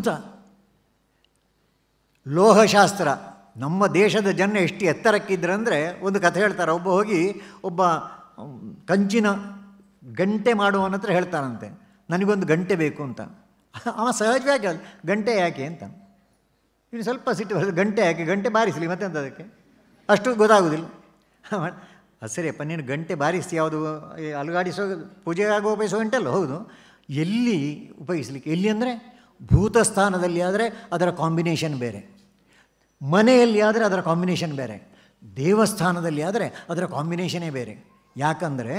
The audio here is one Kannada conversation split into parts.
ಅದ್ಭುತ. ಲೋಹಶಾಸ್ತ್ರ, ನಮ್ಮ ದೇಶದ ಜನ ಎಷ್ಟು ಎತ್ತರಕ್ಕಿದ್ರಂದರೆ ಒಂದು ಕಥೆ ಹೇಳ್ತಾರೆ. ಒಬ್ಬ ಕಂಚಿನ ಗಂಟೆ ಮಾಡುವವನ ಹತ್ರ ಹೇಳ್ತಾನಂತೆ, ನನಗೊಂದು ಗಂಟೆ ಬೇಕು ಅಂತ. ಅವ ಸಹಜವಾಗಿ ಗಂಟೆ ಯಾಕೆ ಅಂತ, ಇನ್ನು ಸ್ವಲ್ಪ ಸಿಟ್ಟು ಬರ್ತದೆ, ಗಂಟೆ ಯಾಕೆ, ಗಂಟೆ ಬಾರಿಸಲಿ ಮತ್ತೆಂತ ಅದಕ್ಕೆ, ಅಷ್ಟು ಗೊತ್ತಾಗೋದಿಲ್ಲ. ಸರಿಯಪ್ಪ, ನೀನು ಗಂಟೆ ಬಾರಿಸಿ ಯಾವುದು ಅಲುಗಾಡಿಸೋ ಪೂಜೆಗಾಗಿ ಉಪಯೋಗಿಸೋ ಗಂಟೆ ಅಲ್ಲ, ಹೌದು. ಎಲ್ಲಿ ಉಪಯೋಗಿಸ್ಲಿಕ್ಕೆ, ಎಲ್ಲಿ ಅಂದರೆ ಭೂತಸ್ಥಾನದಲ್ಲಿ ಆದರೆ ಅದರ ಕಾಂಬಿನೇಷನ್ ಬೇರೆ, ಮನೆಯಲ್ಲಿ ಆದರೆ ಅದರ ಕಾಂಬಿನೇಷನ್ ಬೇರೆ, ದೇವಸ್ಥಾನದಲ್ಲಿ ಆದರೆ ಅದರ ಕಾಂಬಿನೇಷನ್ನೇ ಬೇರೆ. ಯಾಕಂದರೆ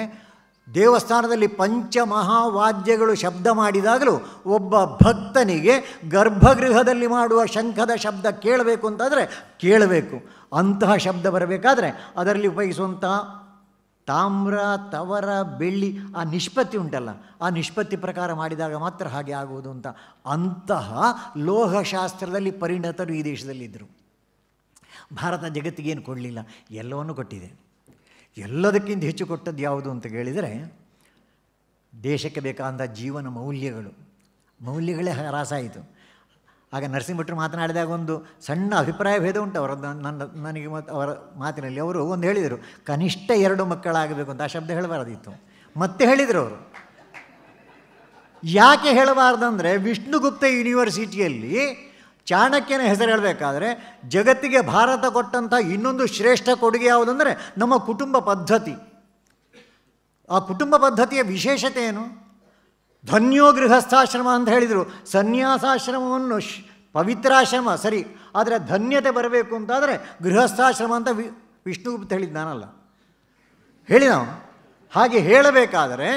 ದೇವಸ್ಥಾನದಲ್ಲಿ ಪಂಚಮಹಾವಾದ್ಯಗಳು ಶಬ್ದ ಮಾಡಿದಾಗಲೂ ಒಬ್ಬ ಭಕ್ತನಿಗೆ ಗರ್ಭಗೃಹದಲ್ಲಿ ಮಾಡುವ ಶಂಖದ ಶಬ್ದ ಕೇಳಬೇಕು ಅಂತಾದರೆ ಕೇಳಬೇಕು. ಅಂತಹ ಶಬ್ದ ಬರಬೇಕಾದ್ರೆ ಅದರಲ್ಲಿ ಉಪಯೋಗಿಸುವಂತಹ ತಾಮ್ರ, ತವರ, ಬೆಳ್ಳಿ, ಆ ನಿಷ್ಪತ್ತಿ ಉಂಟಲ್ಲ, ಆ ನಿಷ್ಪತ್ತಿ ಪ್ರಕಾರ ಮಾಡಿದಾಗ ಮಾತ್ರ ಹಾಗೆ ಆಗುವುದು ಅಂತ. ಅಂತಹ ಲೋಹಶಾಸ್ತ್ರದಲ್ಲಿ ಪರಿಣತರು ಈ ದೇಶದಲ್ಲಿದ್ದರು. ಭಾರತ ಜಗತ್ತಿಗೇನು ಕೊಡಲಿಲ್ಲ, ಎಲ್ಲವನ್ನೂ ಕೊಟ್ಟಿದೆ. ಎಲ್ಲದಕ್ಕಿಂತ ಹೆಚ್ಚು ಕೊಟ್ಟದ್ದು ಯಾವುದು ಅಂತ ಕೇಳಿದರೆ ದೇಶಕ್ಕೆ ಬೇಕಾದ ಜೀವನ ಮೌಲ್ಯಗಳೇ ಹರಾಸಾಯಿತು. ಆಗ ನರಸಿಂಹಭಟ್ರು ಮಾತನಾಡಿದಾಗ ಒಂದು ಸಣ್ಣ ಅಭಿಪ್ರಾಯ ಭೇದ ಉಂಟು ನನಗೆ ಮತ್ತು ಅವರ ಮಾತಿನಲ್ಲಿ. ಅವರು ಒಂದು ಹೇಳಿದರು, ಕನಿಷ್ಠ 2 ಮಕ್ಕಳಾಗಬೇಕು ಅಂತ. ಆ ಶಬ್ದ ಹೇಳಬಾರ್ದಿತ್ತು, ಮತ್ತೆ ಹೇಳಿದರು ಅವರು. ಯಾಕೆ ಹೇಳಬಾರ್ದಂದರೆ ವಿಷ್ಣುಗುಪ್ತ ಯೂನಿವರ್ಸಿಟಿಯಲ್ಲಿ ಚಾಣಕ್ಯನ ಹೆಸರು ಹೇಳಬೇಕಾದ್ರೆ ಜಗತ್ತಿಗೆ ಭಾರತ ಕೊಟ್ಟಂಥ ಇನ್ನೊಂದು ಶ್ರೇಷ್ಠ ಕೊಡುಗೆ ಯಾವುದಂದರೆ ನಮ್ಮ ಕುಟುಂಬ ಪದ್ಧತಿ. ಆ ಕುಟುಂಬ ಪದ್ಧತಿಯ ವಿಶೇಷತೆ ಏನು? ಧನ್ಯೋ ಗೃಹಸ್ಥಾಶ್ರಮ ಅಂತ ಹೇಳಿದರು. ಸನ್ಯಾಸಾಶ್ರಮವನ್ನು ಪವಿತ್ರಾಶ್ರಮ ಸರಿ, ಆದರೆ ಧನ್ಯತೆ ಬರಬೇಕು ಅಂತಾದರೆ ಗೃಹಸ್ಥಾಶ್ರಮ ಅಂತ ವಿಷ್ಣುಗುಪ್ತ ಹೇಳಿದ್ದಾನಲ್ಲ, ಹೇಳಿ ನಾವು ಹಾಗೆ ಹೇಳಬೇಕಾದರೆ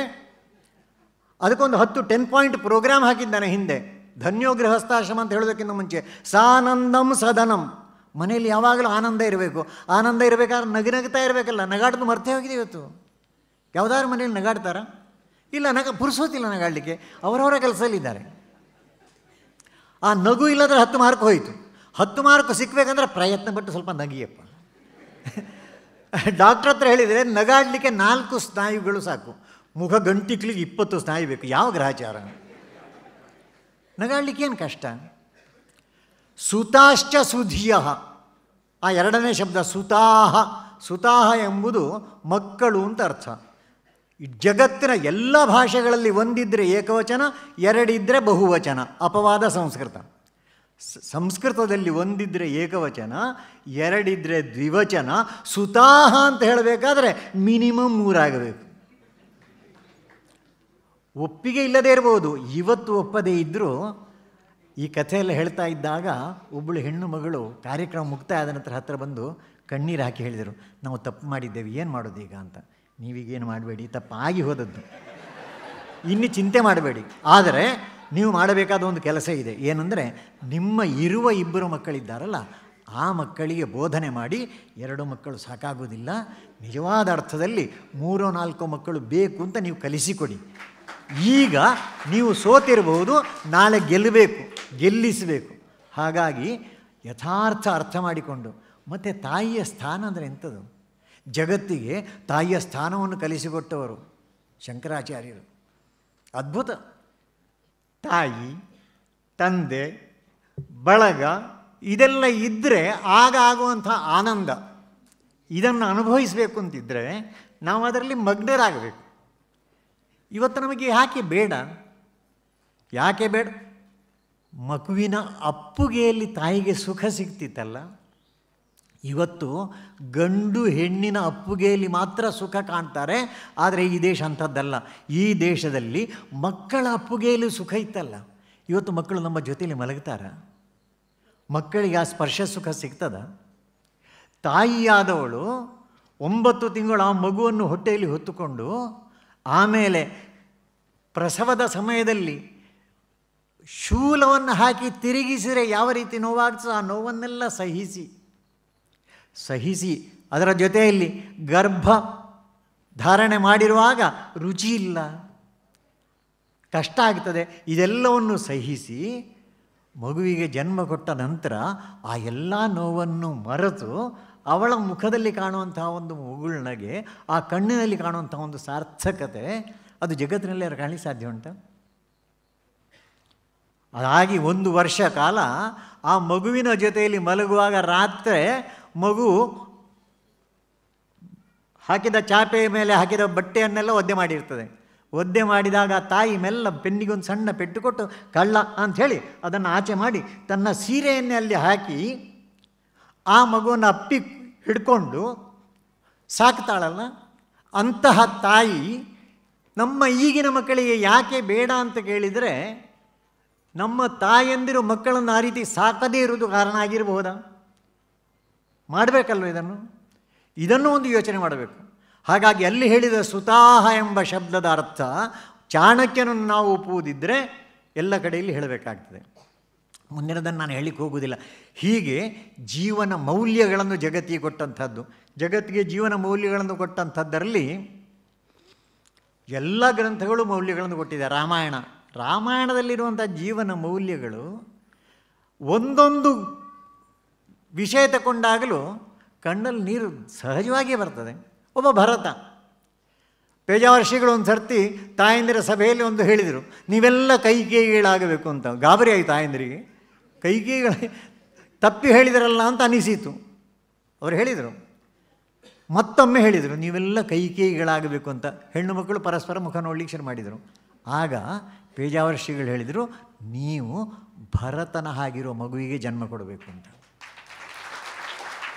ಅದಕ್ಕೊಂದು 10 ಪಾಯಿಂಟ್ ಪ್ರೋಗ್ರಾಮ್ ಹಾಕಿದ್ದಾನೆ ಹಿಂದೆ. ಧನ್ಯೋ ಗೃಹಸ್ಥಾಶ್ರಮ ಅಂತ ಹೇಳೋದಕ್ಕಿಂತ ಮುಂಚೆ ಸಾನಂದಂ ಸದನಂ, ಮನೆಯಲ್ಲಿ ಯಾವಾಗಲೂ ಆನಂದ ಇರಬೇಕು. ಆನಂದ ಇರಬೇಕಾದ್ರೆ ನಗನಗ್ತಾ ಇರಬೇಕಲ್ಲ. ನಗಾಡೋದು ಮರ್ತೇ ಹೋಗಿದೆ ಇವತ್ತು. ಯಾವುದಾದ್ರು ಮನೇಲಿ ನಗಾಡ್ತಾರ? ಇಲ್ಲ, ಪುರುಸೋತಿಲ್ಲ ನಗಾಡಲಿಕ್ಕೆ, ಅವರವರ ಕೆಲಸದಲ್ಲಿದ್ದಾರೆ. ಆ ನಗು ಇಲ್ಲದ್ರೆ 10 ಮಾರ್ಕ್ ಹೋಯಿತು. 10 ಮಾರ್ಕ್ ಸಿಕ್ಕಬೇಕಂದ್ರೆ ಪ್ರಯತ್ನ ಪಟ್ಟು ಸ್ವಲ್ಪ ನಗಿಯಪ್ಪ. ಡಾಕ್ಟ್ರ್ ಹತ್ರ ಹೇಳಿದರೆ ನಗಾಡಲಿಕ್ಕೆ 4 ಸ್ನಾಯುಗಳು ಸಾಕು, ಮುಖ ಗಂಟಿಕ್ಲಿಗೆ 20 ಸ್ನಾಯು ಬೇಕು. ಯಾವ ಗ್ರಹಚಾರ? ನಗಾಡಲಿಕ್ಕೆ ಏನು ಕಷ್ಟ? ಸುತಾಶ್ಚ ಸುಧಿಯ, ಆ 2ನೇ ಶಬ್ದ ಸುತಾಹ. ಸುತಾಹ ಎಂಬುದು ಮಕ್ಕಳು ಅಂತ ಅರ್ಥ. ಜಗತ್ತಿನ ಎಲ್ಲ ಭಾಷೆಗಳಲ್ಲಿ ಒಂದಿದ್ದರೆ ಏಕವಚನ, 2 ಇದ್ದರೆ ಬಹುವಚನ. ಅಪವಾದ ಸಂಸ್ಕೃತ. ಸಂಸ್ಕೃತದಲ್ಲಿ ಒಂದಿದ್ದರೆ ಏಕವಚನ, 2 ಇದ್ದರೆ ದ್ವಿವಚನ. ಸುತಾಹ ಅಂತ ಹೇಳಬೇಕಾದ್ರೆ ಮಿನಿಮಮ್ 3 ಆಗಬೇಕು. ಒಪ್ಪಿಗೆ ಇಲ್ಲದೇ ಇರ್ಬೋದು. ಇವತ್ತು ಒಪ್ಪದೇ ಇದ್ದರೂ ಈ ಕಥೆಯೆಲ್ಲ ಹೇಳ್ತಾ ಇದ್ದಾಗ ಒಬ್ಬಳು ಹೆಣ್ಣು ಮಗಳು ಕಾರ್ಯಕ್ರಮ ಮುಕ್ತಾಯ ಆದ ನಂತರ ಹತ್ತಿರ ಬಂದು ಕಣ್ಣೀರು ಹಾಕಿ ಹೇಳಿದರು, ನಾವು ತಪ್ಪು ಮಾಡಿದ್ದೇವೆ, ಏನು ಮಾಡೋದು ಈಗ ಅಂತ. ನೀವೀಗೇನು ಮಾಡಬೇಡಿ, ತಪ್ಪಾಗಿ ಹೋದದ್ದು, ಇನ್ನು ಚಿಂತೆ ಮಾಡಬೇಡಿ. ಆದರೆ ನೀವು ಮಾಡಬೇಕಾದ ಒಂದು ಕೆಲಸ ಇದೆ. ಏನಂದರೆ ನಿಮ್ಮ ಇರುವ 2 ಮಕ್ಕಳಿದ್ದಾರಲ್ಲ, ಆ ಮಕ್ಕಳಿಗೆ ಬೋಧನೆ ಮಾಡಿ 2 ಮಕ್ಕಳು ಸಾಕಾಗೋದಿಲ್ಲ, ನಿಜವಾದ ಅರ್ಥದಲ್ಲಿ 3-4 ಮಕ್ಕಳು ಬೇಕು ಅಂತ ನೀವು ಕಲಿಸಿಕೊಡಿ. ಈಗ ನೀವು ಸೋತಿರಬಹುದು, ನಾಳೆ ಗೆಲ್ಲಿಸಬೇಕು. ಹಾಗಾಗಿ ಯಥಾರ್ಥ ಅರ್ಥ ಮಾಡಿಕೊಂಡು, ಮತ್ತು ತಾಯಿಯ ಸ್ಥಾನ ಅಂದರೆ ಎಂಥದ್ದು? ಜಗತ್ತಿಗೆ ತಾಯಿಯ ಸ್ಥಾನವನ್ನು ಕಲಿಸಿಕೊಟ್ಟವರು ಶಂಕರಾಚಾರ್ಯರು. ಅದ್ಭುತ. ತಾಯಿ, ತಂದೆ, ಬಳಗ ಇದೆಲ್ಲ ಇದ್ದರೆ ಆಗ ಆಗುವಂಥ ಆನಂದ, ಇದನ್ನು ಅನುಭವಿಸಬೇಕು ಅಂತಿದ್ದರೆ ನಾವು ಅದರಲ್ಲಿ ಮಗ್ನರಾಗಬೇಕು. ಇವತ್ತು ನಮಗೆ ಯಾಕೆ ಬೇಡ? ಮಗುವಿನ ಅಪ್ಪುಗೆಯಲ್ಲಿ ತಾಯಿಗೆ ಸುಖ ಸಿಗ್ತಿತ್ತಲ್ಲ, ಇವತ್ತು ಗಂಡು ಹೆಣ್ಣಿನ ಅಪ್ಪುಗೆಯಲ್ಲಿ ಮಾತ್ರ ಸುಖ ಕಾಣ್ತಾರೆ. ಆದರೆ ಈ ದೇಶ ಅಂಥದ್ದಲ್ಲ. ಈ ದೇಶದಲ್ಲಿ ಮಕ್ಕಳ ಅಪ್ಪುಗೆಯಲ್ಲಿ ಸುಖ ಇತ್ತಲ್ಲ. ಇವತ್ತು ಮಕ್ಕಳು ನಮ್ಮ ಜೊತೆಯಲ್ಲಿ ಮಲಗ್ತಾರ? ಮಕ್ಕಳಿಗೆ ಆ ಸ್ಪರ್ಶ ಸುಖ ಸಿಗ್ತದ? ತಾಯಿಯಾದವಳು 9 ತಿಂಗಳು ಆ ಮಗುವನ್ನು ಹೊಟ್ಟೆಯಲ್ಲಿ ಹೊತ್ತುಕೊಂಡು ಆಮೇಲೆ ಪ್ರಸವದ ಸಮಯದಲ್ಲಿ ಶೂಲವನ್ನು ಹಾಕಿ ತಿರುಗಿಸಿದರೆ ಯಾವ ರೀತಿ ನೋವಾಗ್ತದೆ, ಆ ನೋವನ್ನೆಲ್ಲ ಸಹಿಸಿ ಅದರ ಜೊತೆಯಲ್ಲಿ ಗರ್ಭ ಧಾರಣೆ ಮಾಡಿರುವಾಗ ರುಚಿ ಇಲ್ಲ, ಕಷ್ಟ ಆಗ್ತದೆ. ಇದೆಲ್ಲವನ್ನು ಸಹಿಸಿ ಮಗುವಿಗೆ ಜನ್ಮ ಕೊಟ್ಟ ನಂತರ ಆ ಎಲ್ಲ ನೋವನ್ನು ಮರೆತು ಅವಳ ಮುಖದಲ್ಲಿ ಕಾಣುವಂತಹ ಒಂದು ಮುಗುಳ್ನಗೆ, ಆ ಕಣ್ಣಿನಲ್ಲಿ ಕಾಣುವಂಥ ಒಂದು ಸಾರ್ಥಕತೆ, ಅದು ಜಗತ್ತಿನಲ್ಲಿ ಯಾರು ಕಾಣಲಿಕ್ಕೆ ಸಾಧ್ಯ ಉಂಟ? ಅದಾಗಿ 1 ವರ್ಷ ಕಾಲ ಆ ಮಗುವಿನ ಜೊತೆಯಲ್ಲಿ ಮಲಗುವಾಗ ರಾತ್ರಿ ಮಗು ಹಾಕಿದ ಚಾಪೆಯ ಮೇಲೆ ಹಾಕಿದ ಬಟ್ಟೆಯನ್ನೆಲ್ಲ ಒದ್ದೆ ಮಾಡಿರ್ತದೆ. ಒದ್ದೆ ಮಾಡಿದಾಗ ಆ ತಾಯಿ ಮೆಲ್ಲ ಪೆನ್ನಿಗೊಂದು ಸಣ್ಣ ಪೆಟ್ಟು ಕೊಟ್ಟು ಕಳ್ಳ ಅಂಥೇಳಿ ಅದನ್ನು ಆಚೆ ಮಾಡಿ ತನ್ನ ಸೀರೆಯನ್ನೇ ಅಲ್ಲಿ ಹಾಕಿ ಆ ಮಗುವನ್ನು ಅಪ್ಪಿ ಹಿಡ್ಕೊಂಡು ಸಾಕ್ತಾಳಲ್ಲ, ಅಂತಹ ತಾಯಿ ನಮ್ಮ ಈಗಿನ ಮಕ್ಕಳಿಗೆ ಯಾಕೆ ಬೇಡ ಅಂತ ಕೇಳಿದರೆ, ನಮ್ಮ ತಾಯಂದಿರು ಮಕ್ಕಳನ್ನು ಆ ರೀತಿ ಸಾಕದೇ ಇರುವುದು ಕಾರಣ ಆಗಿರಬಹುದಾ? ಮಾಡಬೇಕಲ್ವ ಇದನ್ನು ಒಂದು ಯೋಚನೆ ಮಾಡಬೇಕು. ಹಾಗಾಗಿ ಅಲ್ಲಿ ಹೇಳಿದ ಸುತಾಹ ಎಂಬ ಶಬ್ದದ ಅರ್ಥ ಚಾಣಕ್ಯನನ್ನು ನಾವು ಒಪ್ಪುವುದಿದ್ದರೆ ಎಲ್ಲ ಕಡೆಯಲ್ಲಿ ಹೇಳಬೇಕಾಗ್ತದೆ. ಮುಂದಿನದನ್ನು ನಾನು ಹೇಳಿಕ್ಕೆ ಹೋಗುವುದಿಲ್ಲ. ಹೀಗೆ ಜೀವನ ಮೌಲ್ಯಗಳನ್ನು ಜಗತ್ತಿಗೆ ಕೊಟ್ಟಂಥದ್ದು, ಜಗತ್ತಿಗೆ ಜೀವನ ಮೌಲ್ಯಗಳನ್ನು ಕೊಟ್ಟಂಥದ್ದರಲ್ಲಿ ಎಲ್ಲ ಗ್ರಂಥಗಳು ಮೌಲ್ಯಗಳನ್ನು ಕೊಟ್ಟಿದೆ. ರಾಮಾಯಣದಲ್ಲಿರುವಂಥ ಜೀವನ ಮೌಲ್ಯಗಳು ಒಂದೊಂದು ವಿಷಯ ತಗೊಂಡಾಗಲೂ ಕಣ್ಣಲ್ಲಿ ನೀರು ಸಹಜವಾಗಿಯೇ ಬರ್ತದೆ. ಒಬ್ಬ ಭರತ, ಪೇಜಾವರ್ಷಿಗಳು ಒಂದು ಸರ್ತಿ ತಾಯಂದಿರ ಸಭೆಯಲ್ಲಿ ಒಂದು ಹೇಳಿದರು, ನೀವೆಲ್ಲ ಕೈಕೇಯಿಗಳಾಗಬೇಕು ಅಂತ. ಗಾಬರಿ ಆಯಿತು ತಾಯಂದಿರಿಗೆ, ಕೈಕೇಯಿಗಳ ತಪ್ಪಿ ಹೇಳಿದರಲ್ಲ ಅಂತ ಅನಿಸಿತು. ಅವರು ಹೇಳಿದರು, ಮತ್ತೊಮ್ಮೆ ಹೇಳಿದರು, ನೀವೆಲ್ಲ ಕೈಕೇಯಿಗಳಾಗಬೇಕು ಅಂತ. ಹೆಣ್ಣು ಮಕ್ಕಳು ಪರಸ್ಪರ ಮುಖ ನೋಡಲಿಕ್ಕೆ ಶುರು ಮಾಡಿದರು. ಆಗ ಪೇಜಾವರ್ಷಿಗಳು ಹೇಳಿದರು, ನೀವು ಭರತನ ಹಾಗಿರೋ ಮಗುವಿಗೆ ಜನ್ಮ ಕೊಡಬೇಕು ಅಂತ.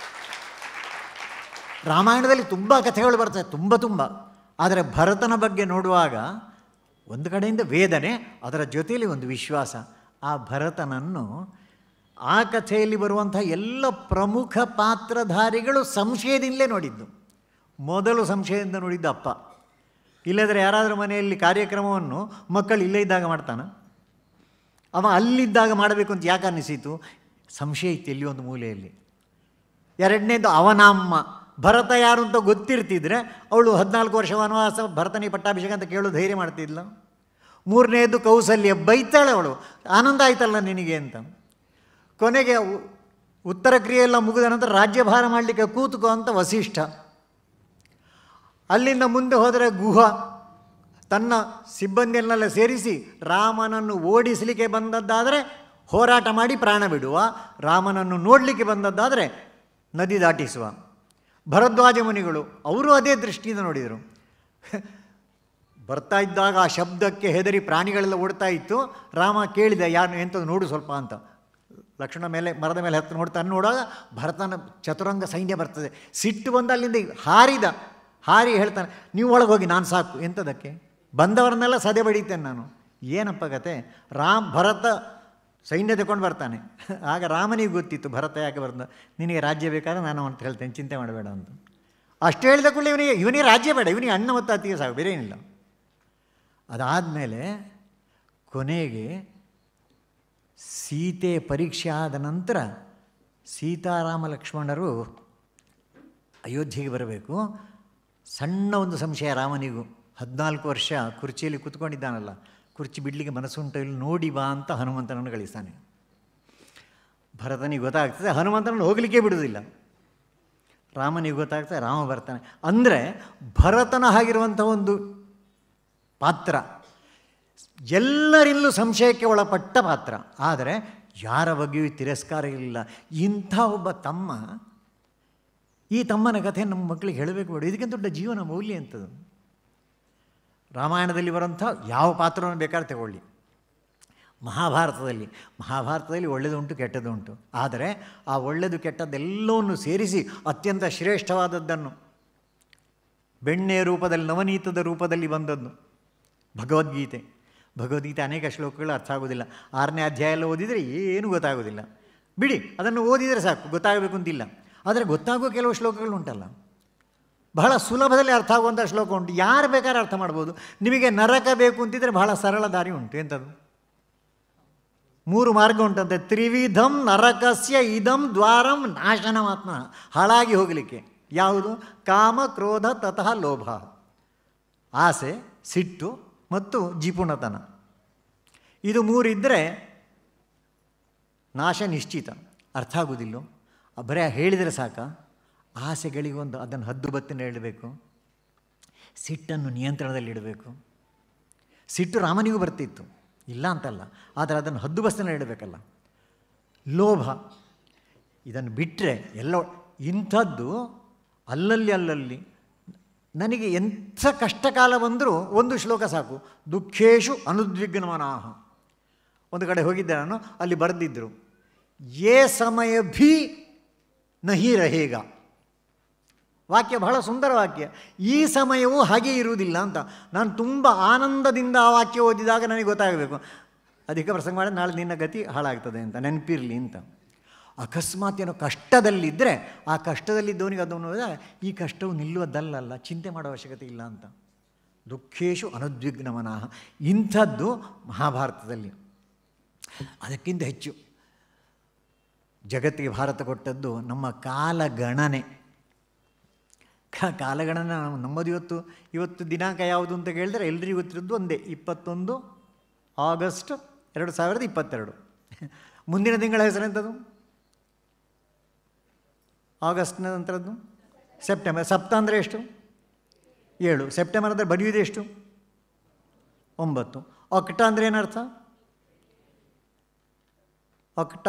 ರಾಮಾಯಣದಲ್ಲಿ ತುಂಬ ಕಥೆಗಳು ಬರ್ತವೆ, ತುಂಬ. ಆದರೆ ಭರತನ ಬಗ್ಗೆ ನೋಡುವಾಗ ಒಂದು ಕಡೆಯಿಂದ ವೇದನೆ, ಅದರ ಜೊತೆಯಲ್ಲಿ ಒಂದು ವಿಶ್ವಾಸ. ಆ ಭರತನನ್ನು ಆ ಕಥೆಯಲ್ಲಿ ಬರುವಂಥ ಎಲ್ಲ ಪ್ರಮುಖ ಪಾತ್ರಧಾರಿಗಳು ಸಂಶಯದಿಂದಲೇ ನೋಡಿದ್ದು. ಮೊದಲು ಸಂಶಯದಿಂದ ನೋಡಿದ್ದು ಅಪ್ಪ. ಇಲ್ಲದ್ರೆ ಯಾರಾದರೂ ಮನೆಯಲ್ಲಿ ಕಾರ್ಯಕ್ರಮವನ್ನು ಮಕ್ಕಳು ಇಲ್ಲೇ ಇದ್ದಾಗ ಮಾಡ್ತಾನೆ, ಅವ ಅಲ್ಲಿದ್ದಾಗ ಮಾಡಬೇಕು ಅಂತ ಯಾಕೆ ಅನ್ನಿಸಿತು? ಸಂಶಯ ಇತ್ತು ಎಲ್ಲಿ ಒಂದು ಮೂಲೆಯಲ್ಲಿ. ಎರಡನೇದು ಅವನ ಅಮ್ಮ. ಭರತ ಯಾರು ಅಂತ ಗೊತ್ತಿರ್ತಿದ್ರೆ ಅವಳು 14 ವರ್ಷ ವನವಾಸ, ಭರತನಿಗೆ ಪಟ್ಟಾಭಿಷೇಕ ಅಂತ ಕೇಳೋ ಧೈರ್ಯ ಮಾಡ್ತಿದ್ಲ. ಮೂರನೇದು ಕೌಸಲ್ಯ, ಬೈತಾಳೆ ಅವಳು, ಆನಂದ ಆಯ್ತಲ್ಲ ನಿನಗೆ ಅಂತ. ಕೊನೆಗೆ ಉತ್ತರ ಕ್ರಿಯೆಲ್ಲ ಮುಗಿದ ನಂತರ ರಾಜ್ಯಭಾರ ಮಾಡಲಿಕ್ಕೆ ಕೂತ್ಕೋ ಅಂತ ವಸಿಷ್ಠ. ಅಲ್ಲಿಂದ ಮುಂದೆ ಹೋದರೆ ಗುಹ ತನ್ನ ಸಿಬ್ಬಂದಿಯನ್ನೆಲ್ಲ ಸೇರಿಸಿ ರಾಮನನ್ನು ಓಡಿಸಲಿಕ್ಕೆ ಬಂದದ್ದಾದರೆ ಹೋರಾಟ ಮಾಡಿ ಪ್ರಾಣ ಬಿಡುವ, ರಾಮನನ್ನು ನೋಡಲಿಕ್ಕೆ ಬಂದದ್ದಾದರೆ ನದಿ ದಾಟಿಸುವ. ಭರದ್ವಾಜ ಮುನಿಗಳು ಅವರು ಅದೇ ದೃಷ್ಟಿಯಿಂದ ನೋಡಿದರು. ಬರ್ತಾ ಇದ್ದಾಗ ಆ ಶಬ್ದಕ್ಕೆ ಹೆದರಿ ಪ್ರಾಣಿಗಳೆಲ್ಲ ಓಡ್ತಾ ಇತ್ತು. ರಾಮ ಕೇಳಿದ, ಯಾರು ಎಂಥದ್ದು ನೋಡು ಸ್ವಲ್ಪ ಅಂತ. ಲಕ್ಷ್ಮಣ ಮೇಲೆ ಮರದ ಮೇಲೆ ಹತ್ತು ನೋಡ್ತಾನೆ. ನೋಡುವಾಗ ಭರತನ ಚತುರಂಗ ಸೈನ್ಯ ಬರ್ತದೆ. ಸಿಟ್ಟು ಬಂದು ಅಲ್ಲಿಂದ ಹಾರಿ ಹೇಳ್ತಾನೆ, ನೀವು ಒಳಗೆ ಹೋಗಿ, ನಾನು ಸಾಕು. ಎಂಥದಕ್ಕೆ? ಬಂದವರನ್ನೆಲ್ಲ ಸದೆ ಬಡಿತೇನೆ ನಾನು. ಏನಪ್ಪ ಕತೆ? ಭರತ ಸೈನ್ಯ ತಗೊಂಡು ಬರ್ತಾನೆ. ಆಗ ರಾಮನಿಗೆ ಗೊತ್ತಿತ್ತು ಭರತ ಯಾಕೆ ಬರ್ದ, ನಿನಗೆ ರಾಜ್ಯ ಬೇಕಾದ್ರೆ ನಾನು ಅಂತ ಹೇಳ್ತೇನೆ, ಚಿಂತೆ ಮಾಡಬೇಡ ಅಂತ. ಅಷ್ಟು ಹೇಳಿದ ಕೂಡಲೇ ಇವನಿಗೆ ರಾಜ್ಯ ಬೇಡ, ಇವನಿಗೆ ಅಣ್ಣ ಮತ್ತು ಅತ್ತಿಗೆ ಸಾಕು, ಬೇರೆ ಏನಿಲ್ಲ. ಅದಾದಮೇಲೆ ಕೊನೆಗೆ ಸೀತೆ ಪರೀಕ್ಷೆ ಆದ ನಂತರ ಸೀತಾರಾಮ ಲಕ್ಷ್ಮಣರು ಅಯೋಧ್ಯೆಗೆ ಬರಬೇಕು. ಸಣ್ಣ ಒಂದು ಸಂಶಯ ರಾಮನಿಗೂ. 14 ವರ್ಷ ಕುರ್ಚಿಯಲ್ಲಿ ಕೂತ್ಕೊಂಡಿದ್ದಾನಲ್ಲ, ಕುರ್ಚಿ ಬಿಡಲಿಕ್ಕೆ ಮನಸ್ಸುಂಟು, ಇಲ್ಲಿ ನೋಡಿ ಬಾ ಅಂತ ಹನುಮಂತನನ್ನು ಕಳಿಸ್ತಾನೆ. ಭರತನಿಗೆ ಗೊತ್ತಾಗ್ತದೆ, ಹನುಮಂತನನ್ನು ಹೋಗಲಿಕ್ಕೆ ಬಿಡುವುದಿಲ್ಲ. ರಾಮನಿಗೆ ಗೊತ್ತಾಗ್ತದೆ, ರಾಮ ಬರ್ತಾನೆ. ಅಂದರೆ ಭರತನ ಆಗಿರುವಂಥ ಒಂದು ಪಾತ್ರ ಎಲ್ಲರಿಂದಲೂ ಸಂಶಯಕ್ಕೆ ಒಳಪಟ್ಟ ಪಾತ್ರ. ಆದರೆ ಯಾರ ಬಗ್ಗೆಯೂ ತಿರಸ್ಕಾರ ಇಲ್ಲ. ಇಂಥ ಒಬ್ಬ ತಮ್ಮ, ಈ ತಮ್ಮನ ಕಥೆ ನಮ್ಮ ಮಕ್ಕಳಿಗೆ ಹೇಳಬೇಕು ಬೇಡ. ಇದಕ್ಕಿಂತ ದೊಡ್ಡ ಜೀವನ ಮೌಲ್ಯ ಎಂಥದ್ದು. ರಾಮಾಯಣದಲ್ಲಿ ಬರೋಂಥ ಯಾವ ಪಾತ್ರವನ್ನು ಬೇಕಾದ್ರೆ ತಗೊಳ್ಳಿ. ಮಹಾಭಾರತದಲ್ಲಿ ಒಳ್ಳೆಯದುಂಟು ಕೆಟ್ಟದ್ದುಂಟು. ಆದರೆ ಆ ಒಳ್ಳೆಯದು ಕೆಟ್ಟದ್ದೆಲ್ಲವನ್ನು ಸೇರಿಸಿ ಅತ್ಯಂತ ಶ್ರೇಷ್ಠವಾದದ್ದನ್ನು ಬೆಣ್ಣೆಯ ರೂಪದಲ್ಲಿ, ನವನೀತದ ರೂಪದಲ್ಲಿ ಬಂದದ್ದು ಭಗವದ್ಗೀತೆ ಅನೇಕ ಶ್ಲೋಕಗಳು ಅರ್ಥ ಆಗೋದಿಲ್ಲ. 6ನೇ ಅಧ್ಯಾಯ ಎಲ್ಲ ಓದಿದರೆ ಏನೂ ಗೊತ್ತಾಗೋದಿಲ್ಲ. ಬಿಡಿ, ಅದನ್ನು ಓದಿದರೆ ಸಾಕು, ಗೊತ್ತಾಗಬೇಕು ಅಂತಿಲ್ಲ. ಆದರೆ ಗೊತ್ತಾಗುವ ಕೆಲವು ಶ್ಲೋಕಗಳು ಉಂಟಲ್ಲ, ಬಹಳ ಸುಲಭದಲ್ಲಿ ಅರ್ಥ ಆಗುವಂಥ ಶ್ಲೋಕ ಉಂಟು. ಯಾರು ಬೇಕಾದ್ರೆ ಅರ್ಥ ಮಾಡ್ಬೋದು. ನಿಮಗೆ ನರಕ ಬೇಕು ಅಂತಿದ್ರೆ ಬಹಳ ಸರಳ ದಾರಿ ಉಂಟು. ಎಂಥದ್ದು? 3 ಮಾರ್ಗ ಉಂಟಂತೆ. ತ್ರಿವಿಧಂ ನರಕಸ್ಯ ಇದಂ ದ್ವಾರಂ ನಾಶನಮಾತ್ಮ. ಹಾಳಾಗಿ ಹೋಗಲಿಕ್ಕೆ ಯಾವುದು? ಕಾಮ, ಕ್ರೋಧ, ತತಃ ಲೋಭ. ಆಸೆ, ಸಿಟ್ಟು ಮತ್ತು ಜಿಪುಣತನ. ಇದು 3 ಇದ್ದರೆ ನಾಶ ನಿಶ್ಚಿತ. ಅರ್ಥ ಆಗೋದಿಲ್ಲ, ಬರೀ ಹೇಳಿದರೆ ಸಾಕ. ಆಸೆಗಳಿಗೊಂದು ಅದನ್ನು ಹದ್ದುಬತ್ತಿನ ಹೇಳಬೇಕು. ಸಿಟ್ಟನ್ನು ನಿಯಂತ್ರಣದಲ್ಲಿಡಬೇಕು. ಸಿಟ್ಟು ರಾಮನಿಗೂ ಬರ್ತಿತ್ತು. ಇಲ್ಲ ಅಂತಲ್ಲ, ಆದರೆ ಅದನ್ನು ಹದ್ದುಬಸ್ತಿನಲ್ಲಿ ಇಡಬೇಕಲ್ಲ. ಲೋಭ ಇದನ್ನು ಬಿಟ್ಟರೆ ಎಲ್ಲ ಇಂಥದ್ದು ಅಲ್ಲಲ್ಲಿ ನನಗೆ ಎಂಥ ಕಷ್ಟಕಾಲ ಬಂದರೂ ಒಂದು ಶ್ಲೋಕ ಸಾಕು. ದುಃಖೇಶು ಅನುದ್ವಿಗ್ನಮನಾಹ. ಒಂದು ಕಡೆ ಹೋಗಿದ್ದೆ ನಾನು, ಅಲ್ಲಿ ಬರೆದಿದ್ದರು, ಯೇ ಸಮಯ ಭೀ ನಹಿ ರಹೇಗ. ವಾಕ್ಯ ಬಹಳ ಸುಂದರ ವಾಕ್ಯ. ಈ ಸಮಯವೂ ಹಾಗೆ ಇರುವುದಿಲ್ಲ ಅಂತ. ನಾನು ತುಂಬ ಆನಂದದಿಂದ ಆ ವಾಕ್ಯ ಓದಿದಾಗ ನನಗೆ ಗೊತ್ತಾಗಬೇಕು, ಅಧಿಕ ಪ್ರಸಂಗ ಮಾಡಿ ನಾಳೆ ನಿನ್ನ ಗತಿ ಹಾಳಾಗ್ತದೆ ಅಂತ, ನೆನಪಿರಲಿ ಅಂತ. ಅಕಸ್ಮಾತ್ ಏನೋ ಕಷ್ಟದಲ್ಲಿದ್ದರೆ ಆ ಕಷ್ಟದಲ್ಲಿದ್ದವನಿಗೆ ಅದನ್ನು ನೋಡಿದಾಗ ಈ ಕಷ್ಟವು ನಿಲ್ಲುವುದಲ್ಲ, ಚಿಂತೆ ಮಾಡೋ ಅವಶ್ಯಕತೆ ಇಲ್ಲ ಅಂತ. ದುಃಖೇಶು ಅನುದ್ವಿಗ್ನಮನಃ. ಇಂಥದ್ದು ಮಹಾಭಾರತದಲ್ಲಿ. ಅದಕ್ಕಿಂತ ಹೆಚ್ಚು ಜಗತ್ತಿಗೆ ಭಾರತ ಕೊಟ್ಟದ್ದು ನಮ್ಮ ಕಾಲಗಣನೆ. ಕಾಲಗಣನೆ ನಮ್ಮದು ಇವತ್ತು ದಿನಾಂಕ ಯಾವುದು ಅಂತ ಕೇಳಿದ್ರೆ ಎಲ್ರಿಗೂ ಗೊತ್ತಿರೋದು ಒಂದೇ, 21 ಆಗಸ್ಟ್ 2022. ಮುಂದಿನ ತಿಂಗಳ ಹೆಸರೆಂಥದ್ದು? ಆಗಸ್ಟ್ನ ನಂತರದ್ದು ಸೆಪ್ಟೆಂಬರ್. ಸಪ್ತ ಅಂದರೆ ಎಷ್ಟು? 7. ಸೆಪ್ಟೆಂಬರ್ ಅಂದರೆ ಬರೆಯುವುದು ಎಷ್ಟು? 9. ಅಕ್ಟ ಅಂದರೆ ಏನರ್ಥ? ಅಕ್ಟ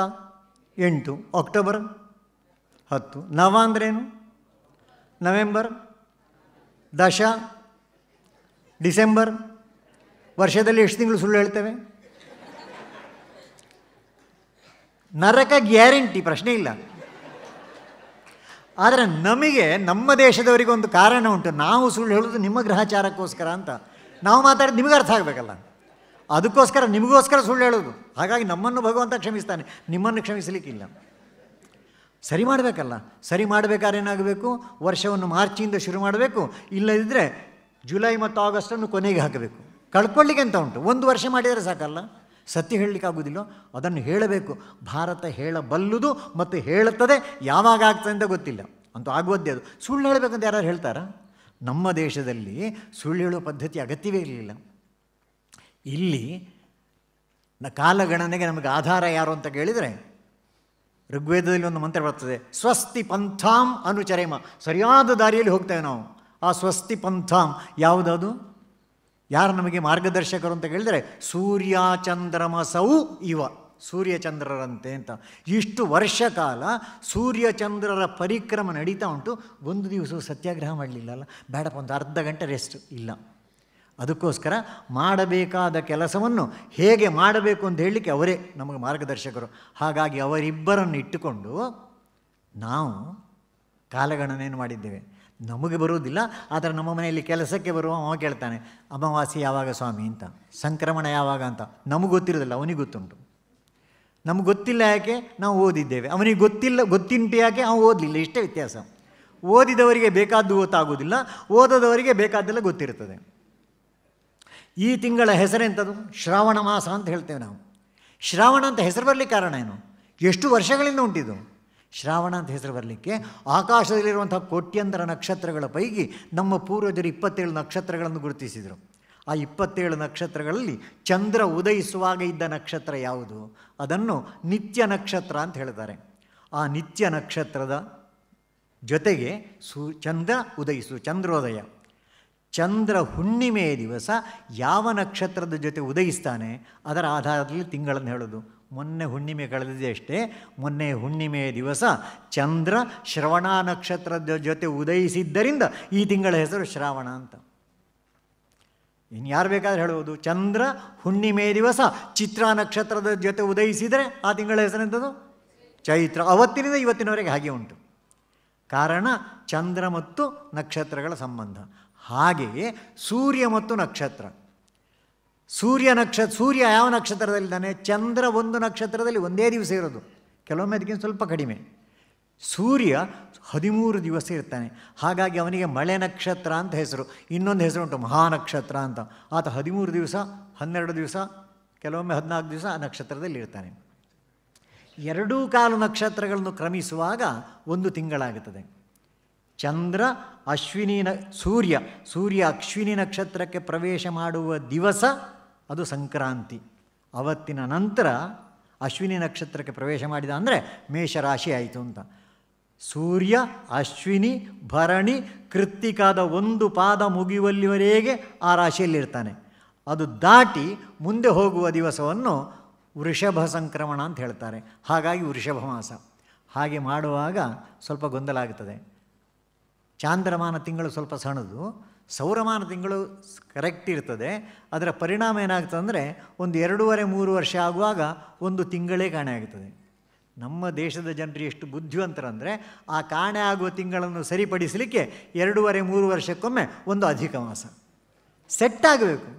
8. ಅಕ್ಟೋಬರ್ 10. ನವ ಅಂದ್ರೇನು? ನವೆಂಬರ್. ದಶ ಡಿಸೆಂಬರ್. ವರ್ಷದಲ್ಲಿ ಎಷ್ಟು ತಿಂಗಳು ಸುಳ್ಳು ಹೇಳ್ತೇವೆ? ನರಕ ಗ್ಯಾರಂಟಿ, ಪ್ರಶ್ನೆ ಇಲ್ಲ. ಆದರೆ ನಮಗೆ ನಮ್ಮ ದೇಶದವರಿಗೆ ಒಂದು ಕಾರಣ ಉಂಟು, ನಾವು ಸುಳ್ಳು ಹೇಳೋದು ನಿಮ್ಮ ಗ್ರಹಚಾರಕ್ಕೋಸ್ಕರ ಅಂತ. ನಾವು ಮಾತಾಡೋದು ನಿಮಗೆ ಅರ್ಥ ಆಗಬೇಕಲ್ಲ, ಅದಕ್ಕೋಸ್ಕರ ನಿಮಗೋಸ್ಕರ ಸುಳ್ಳು ಹೇಳೋದು. ಹಾಗಾಗಿ ನಮ್ಮನ್ನು ಭಗವಂತ ಕ್ಷಮಿಸ್ತಾನೆ, ನಿಮ್ಮನ್ನು ಕ್ಷಮಿಸಲಿಕ್ಕಿಲ್ಲ. ಸರಿ ಮಾಡಬೇಕಲ್ಲ. ಸರಿ ಮಾಡಬೇಕಾದ್ರೆ ಏನಾಗಬೇಕು? ವರ್ಷವನ್ನು ಮಾರ್ಚಿಂದ ಶುರು ಮಾಡಬೇಕು, ಇಲ್ಲದಿದ್ದರೆ ಜುಲೈ ಮತ್ತು ಆಗಸ್ಟನ್ನು ಕೊನೆಗೆ ಹಾಕಬೇಕು. ಕಳ್ಕೊಳ್ಳಿಕ್ಕೆ ಅಂತ ಉಂಟು, ಒಂದು ವರ್ಷ ಮಾಡಿದರೆ ಸಾಕಲ್ಲ. ಸತ್ಯ ಹೇಳಲಿಕ್ಕಾಗೋದಿಲ್ಲ, ಅದನ್ನು ಹೇಳಬೇಕು. ಭಾರತ ಹೇಳಬಲ್ಲುದು ಮತ್ತು ಹೇಳುತ್ತದೆ. ಯಾವಾಗ ಆಗ್ತದೆ ಅಂತ ಗೊತ್ತಿಲ್ಲ, ಅಂತೂ ಆಗುವುದೇ ಅದು. ಸುಳ್ಳು ಹೇಳಬೇಕಂತ ಯಾರು ಹೇಳ್ತಾರಾ? ನಮ್ಮ ದೇಶದಲ್ಲಿ ಸುಳ್ಳು ಹೇಳುವ ಪದ್ಧತಿ ಅಗತ್ಯವೇ ಇರಲಿಲ್ಲ. ಇಲ್ಲಿ ಕಾಲಗಣನೆಗೆ ನಮಗೆ ಆಧಾರ ಯಾರು ಅಂತ ಕೇಳಿದರೆ ಋಗ್ವೇದದಲ್ಲಿ ಒಂದು ಮಂತ್ರ ಬರ್ತದೆ, ಸ್ವಸ್ತಿ ಪಂಥಾಂ ಅನುಚರೇಮ. ಸರಿಯಾದ ದಾರಿಯಲ್ಲಿ ಹೋಗ್ತೇವೆ ನಾವು. ಆ ಸ್ವಸ್ತಿ ಪಂಥಾಂ ಯಾವುದದು? ಯಾರು ನಮಗೆ ಮಾರ್ಗದರ್ಶಕರು ಅಂತ ಕೇಳಿದರೆ ಸೂರ್ಯ ಚಂದ್ರಮಸೌ ಇವ, ಸೂರ್ಯಚಂದ್ರರಂತೆ ಅಂತ. ಇಷ್ಟು ವರ್ಷ ಕಾಲ ಸೂರ್ಯಚಂದ್ರರ ಪರಿಕ್ರಮ ನಡೀತಾ ಉಂಟು. ಒಂದು ದಿವಸವೂ ಸತ್ಯಾಗ್ರಹ ಮಾಡಲಿಲ್ಲ ಅಲ್ಲ. ಬೇಡಪ್ಪ, ಒಂದು ಅರ್ಧ ಗಂಟೆ ರೆಸ್ಟ್ ಇಲ್ಲ. ಅದಕ್ಕೋಸ್ಕರ ಮಾಡಬೇಕಾದ ಕೆಲಸವನ್ನು ಹೇಗೆ ಮಾಡಬೇಕು ಅಂತ ಹೇಳಲಿಕ್ಕೆ ಅವರೇ ನಮಗೆ ಮಾರ್ಗದರ್ಶಕರು. ಹಾಗಾಗಿ ಅವರಿಬ್ಬರನ್ನು ಇಟ್ಟುಕೊಂಡು ನಾವು ಕಾಲಗಣನೆಯನ್ನು ಮಾಡಿದ್ದೇವೆ. ನಮಗೆ ಬರುವುದಿಲ್ಲ, ಆದರೆ ನಮ್ಮ ಮನೆಯಲ್ಲಿ ಕೆಲಸಕ್ಕೆ ಬರುವ ಅವ ಕೇಳ್ತಾನೆ, ಅಮಾವಾಸ್ಯೆ ಯಾವಾಗ ಸ್ವಾಮಿ ಅಂತ, ಸಂಕ್ರಮಣ ಯಾವಾಗ ಅಂತ. ನಮಗೆ ಗೊತ್ತಿರೋದಿಲ್ಲ, ಅವನಿಗೆ ಗೊತ್ತುಂಟು. ನಮಗೆ ಗೊತ್ತಿಲ್ಲ ಯಾಕೆ? ನಾವು ಓದಿದ್ದೇವೆ. ಅವನಿಗೆ ಗೊತ್ತುಂಟು ಯಾಕೆ? ಅವನು ಓದಲಿಲ್ಲ. ಇಷ್ಟೇ ವ್ಯತ್ಯಾಸ. ಓದಿದವರಿಗೆ ಬೇಕಾದ್ದು ಗೊತ್ತಾಗೋದಿಲ್ಲ, ಓದದವರಿಗೆ ಬೇಕಾದ್ದೆಲ್ಲ ಗೊತ್ತಿರ್ತದೆ. ಈ ತಿಂಗಳ ಹೆಸರೆಂಥದ್ದು? ಶ್ರಾವಣ ಮಾಸ ಅಂತ ಹೇಳ್ತೇವೆ ನಾವು. ಶ್ರಾವಣ ಅಂತ ಹೆಸರು ಬರಲಿಕ್ಕೆ ಕಾರಣ ಏನು? ಎಷ್ಟು ವರ್ಷಗಳಿಂದ ಉಂಟಿದು ಶ್ರಾವಣ ಅಂತ ಹೆಸರು ಬರಲಿಕ್ಕೆ? ಆಕಾಶದಲ್ಲಿರುವಂಥ ಕೋಟ್ಯಂತರ ನಕ್ಷತ್ರಗಳ ಪೈಕಿ ನಮ್ಮ ಪೂರ್ವಜರು 27 ನಕ್ಷತ್ರಗಳನ್ನು ಗುರುತಿಸಿದರು. ಆ 27 ನಕ್ಷತ್ರಗಳಲ್ಲಿ ಚಂದ್ರ ಉದಯಿಸುವಾಗ ಇದ್ದ ನಕ್ಷತ್ರ ಯಾವುದು? ಅದನ್ನು ನಿತ್ಯ ನಕ್ಷತ್ರ ಅಂತ ಹೇಳ್ತಾರೆ. ಆ ನಿತ್ಯ ನಕ್ಷತ್ರದ ಜೊತೆಗೆ ಚಂದ್ರ ಚಂದ್ರೋದಯ. ಚಂದ್ರ ಹುಣ್ಣಿಮೆಯ ದಿವಸ ಯಾವ ನಕ್ಷತ್ರದ ಜೊತೆ ಉದಯಿಸ್ತಾನೆ ಅದರ ಆಧಾರದಲ್ಲಿ ತಿಂಗಳನ್ನು ಹೇಳೋದು. ಮೊನ್ನೆ ಹುಣ್ಣಿಮೆ ಕಳೆದಿದೆ ಅಷ್ಟೇ. ಮೊನ್ನೆ ಹುಣ್ಣಿಮೆಯ ದಿವಸ ಚಂದ್ರ ಶ್ರವಣ ನಕ್ಷತ್ರದ ಜೊತೆ ಉದಯಿಸಿದ್ದರಿಂದ ಈ ತಿಂಗಳ ಹೆಸರು ಶ್ರಾವಣ ಅಂತ. ಇನ್ನು ಯಾರು ಬೇಕಾದ್ರೆ ಹೇಳ್ಬೋದು. ಚಂದ್ರ ಹುಣ್ಣಿಮೆಯ ದಿವಸ ಚಿತ್ರ ನಕ್ಷತ್ರದ ಜೊತೆ ಉದಯಿಸಿದರೆ ಆ ತಿಂಗಳ ಹೆಸರೆಂಥದ್ದು? ಚೈತ್ರ. ಅವತ್ತಿನಿಂದ ಇವತ್ತಿನವರೆಗೆ ಹಾಗೆ ಉಂಟು. ಕಾರಣ ಚಂದ್ರ ಮತ್ತು ನಕ್ಷತ್ರಗಳ ಸಂಬಂಧ. ಹಾಗೆಯೇ ಸೂರ್ಯ ಮತ್ತು ನಕ್ಷತ್ರ. ಸೂರ್ಯ ಯಾವ ನಕ್ಷತ್ರದಲ್ಲಿದ್ದಾನೆ? ಚಂದ್ರ ಒಂದು ನಕ್ಷತ್ರದಲ್ಲಿ ಒಂದೇ ದಿವಸ ಇರೋದು, ಕೆಲವೊಮ್ಮೆ ಅದಕ್ಕಿಂತ ಸ್ವಲ್ಪ ಕಡಿಮೆ. ಸೂರ್ಯ 13 ದಿವಸ ಇರ್ತಾನೆ. ಹಾಗಾಗಿ ಅವನಿಗೆ ಮಳೆ ನಕ್ಷತ್ರ ಅಂತ ಹೆಸರು. ಇನ್ನೊಂದು ಹೆಸರು ಉಂಟು, ಮಹಾನಕ್ಷತ್ರ ಅಂತ. ಆತ 13 ದಿವಸ, 12 ದಿವಸ, ಕೆಲವೊಮ್ಮೆ 14 ದಿವಸ ಆ ನಕ್ಷತ್ರದಲ್ಲಿ ಇರ್ತಾನೆ. 2 ನಕ್ಷತ್ರಗಳನ್ನು ಕ್ರಮಿಸುವಾಗ ಒಂದು ತಿಂಗಳಾಗುತ್ತದೆ. ಚಂದ್ರ ಸೂರ್ಯ ಅಶ್ವಿನಿ ನಕ್ಷತ್ರಕ್ಕೆ ಪ್ರವೇಶ ಮಾಡುವ ದಿವಸ ಅದು ಸಂಕ್ರಾಂತಿ. ಅವತ್ತಿನ ನಂತರ ಅಶ್ವಿನಿ ನಕ್ಷತ್ರಕ್ಕೆ ಪ್ರವೇಶ ಮಾಡಿದ ಅಂದರೆ ಮೇಷರಾಶಿ ಆಯಿತು ಅಂತ. ಸೂರ್ಯ ಅಶ್ವಿನಿ ಭರಣಿ ಕೃತ್ತಿಕಾದ ಒಂದು ಪಾದ ಮುಗಿಯುವಲ್ಲಿವರೆಗೆ ಆ ರಾಶಿಯಲ್ಲಿರ್ತಾನೆ. ಅದು ದಾಟಿ ಮುಂದೆ ಹೋಗುವ ದಿವಸವನ್ನು ವೃಷಭ ಸಂಕ್ರಮಣ ಅಂತ ಹೇಳ್ತಾರೆ. ಹಾಗಾಗಿ ವೃಷಭ ಮಾಸ. ಹಾಗೆ ಮಾಡುವಾಗ ಸ್ವಲ್ಪ ಗೊಂದಲ ಆಗ್ತದೆ. ಚಾಂದ್ರಮಾನ ತಿಂಗಳು ಸ್ವಲ್ಪ ಸಣ್ಣದು, ಸೌರಮಾನ ತಿಂಗಳು ಕರೆಕ್ಟ್ ಇರ್ತದೆ. ಅದರ ಪರಿಣಾಮ ಏನಾಗ್ತದೆ ಅಂದರೆ ಒಂದು 2.5-3 ವರ್ಷ ಆಗುವಾಗ ಒಂದು ತಿಂಗಳೇ ಕಾಣೆ ಆಗ್ತದೆ. ನಮ್ಮ ದೇಶದ ಜನರು ಎಷ್ಟು ಬುದ್ಧಿವಂತರಂದರೆ ಆ ಕಾಣೆ ಆಗುವ ತಿಂಗಳನ್ನು ಸರಿಪಡಿಸಲಿಕ್ಕೆ 2.5-3 ವರ್ಷಕ್ಕೊಮ್ಮೆ ಒಂದು ಅಧಿಕ ಮಾಸ ಸೆಟ್ ಆಗಬೇಕು.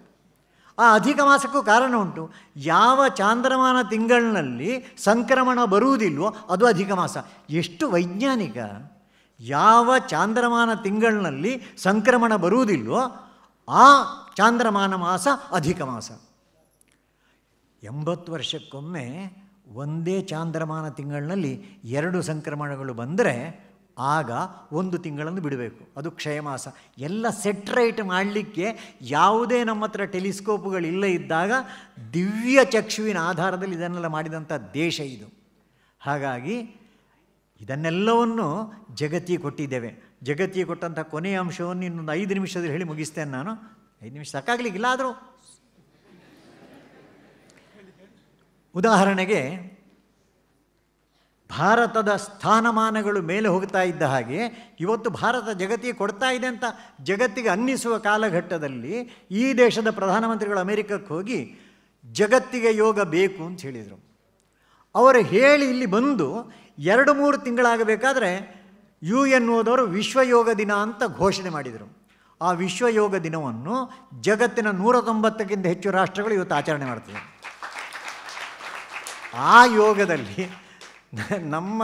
ಆ ಅಧಿಕ ಮಾಸಕ್ಕೂ ಕಾರಣ ಉಂಟು. ಯಾವ ಚಾಂದ್ರಮಾನ ತಿಂಗಳಿನಲ್ಲಿ ಸಂಕ್ರಮಣ ಬರುವುದಿಲ್ವೋ ಅದು ಅಧಿಕ ಮಾಸ. ಎಷ್ಟು ವೈಜ್ಞಾನಿಕ! ಯಾವ ಚಾಂದ್ರಮಾನ ತಿಂಗಳಿನಲ್ಲಿ ಸಂಕ್ರಮಣ ಬರುವುದಿಲ್ವೋ ಆ ಚಾಂದ್ರಮಾನ ಮಾಸ ಅಧಿಕ ಮಾಸ. 80 ವರ್ಷಕ್ಕೊಮ್ಮೆ ಒಂದೇ ಚಾಂದ್ರಮಾನ ತಿಂಗಳಿನಲ್ಲಿ 2 ಸಂಕ್ರಮಣಗಳು ಬಂದರೆ ಆಗ ಒಂದು ತಿಂಗಳನ್ನು ಬಿಡಬೇಕು, ಅದು ಕ್ಷಯಮಾಸ. ಎಲ್ಲ ಸೆಟ್ರೈಟ್ ಮಾಡಲಿಕ್ಕೆ ಯಾವುದೇ ನಮ್ಮ ಹತ್ರ ಟೆಲಿಸ್ಕೋಪುಗಳಿಲ್ಲ ಇದ್ದಾಗ ದಿವ್ಯ ಚಕ್ಷುವಿನ ಆಧಾರದಲ್ಲಿ ಇದನ್ನೆಲ್ಲ ಮಾಡಿದಂಥ ದೇಶ ಇದು. ಹಾಗಾಗಿ ಇದನ್ನೆಲ್ಲವನ್ನು ಜಗತ್ತಿಗೆ ಕೊಟ್ಟಿದ್ದೇವೆ. ಜಗತ್ತಿಗೆ ಕೊಟ್ಟಂಥ ಕೊನೆಯ ಅಂಶವನ್ನು ಇನ್ನೊಂದು 5 ನಿಮಿಷದಲ್ಲಿ ಹೇಳಿ ಮುಗಿಸ್ತೇನೆ ನಾನು. 5 ನಿಮಿಷ ಸಾಕಾಗಲಿಕ್ಕಿಲ್ಲ. ಆದರೂ ಉದಾಹರಣೆಗೆ ಭಾರತದ ಸ್ಥಾನಮಾನಗಳು ಮೇಲೆ ಹೋಗ್ತಾ ಇದ್ದ ಹಾಗೆ ಇವತ್ತು ಭಾರತ ಜಗತ್ತಿಗೆ ಕೊಡ್ತಾ ಇದೆ ಅಂತ ಜಗತ್ತಿಗೆ ಅನ್ನಿಸುವ ಕಾಲಘಟ್ಟದಲ್ಲಿ ಈ ದೇಶದ ಪ್ರಧಾನಮಂತ್ರಿಗಳು ಅಮೆರಿಕಕ್ಕೆ ಹೋಗಿ ಜಗತ್ತಿಗೆ ಯೋಗ ಬೇಕು ಅಂತ ಹೇಳಿದರು. ಅವರು ಹೇಳಿ ಇಲ್ಲಿ ಬಂದು 2-3 ತಿಂಗಳಾಗಬೇಕಾದ್ರೆ UN ಓದವರು ವಿಶ್ವ ಯೋಗ ದಿನ ಅಂತ ಘೋಷಣೆ ಮಾಡಿದರು. ಆ ವಿಶ್ವ ಯೋಗ ದಿನವನ್ನು ಜಗತ್ತಿನ 190ಕ್ಕಿಂತ ಹೆಚ್ಚು ರಾಷ್ಟ್ರಗಳು ಇವತ್ತು ಆಚರಣೆ ಮಾಡ್ತವೆ. ಆ ಯೋಗದಲ್ಲಿ ನಮ್ಮ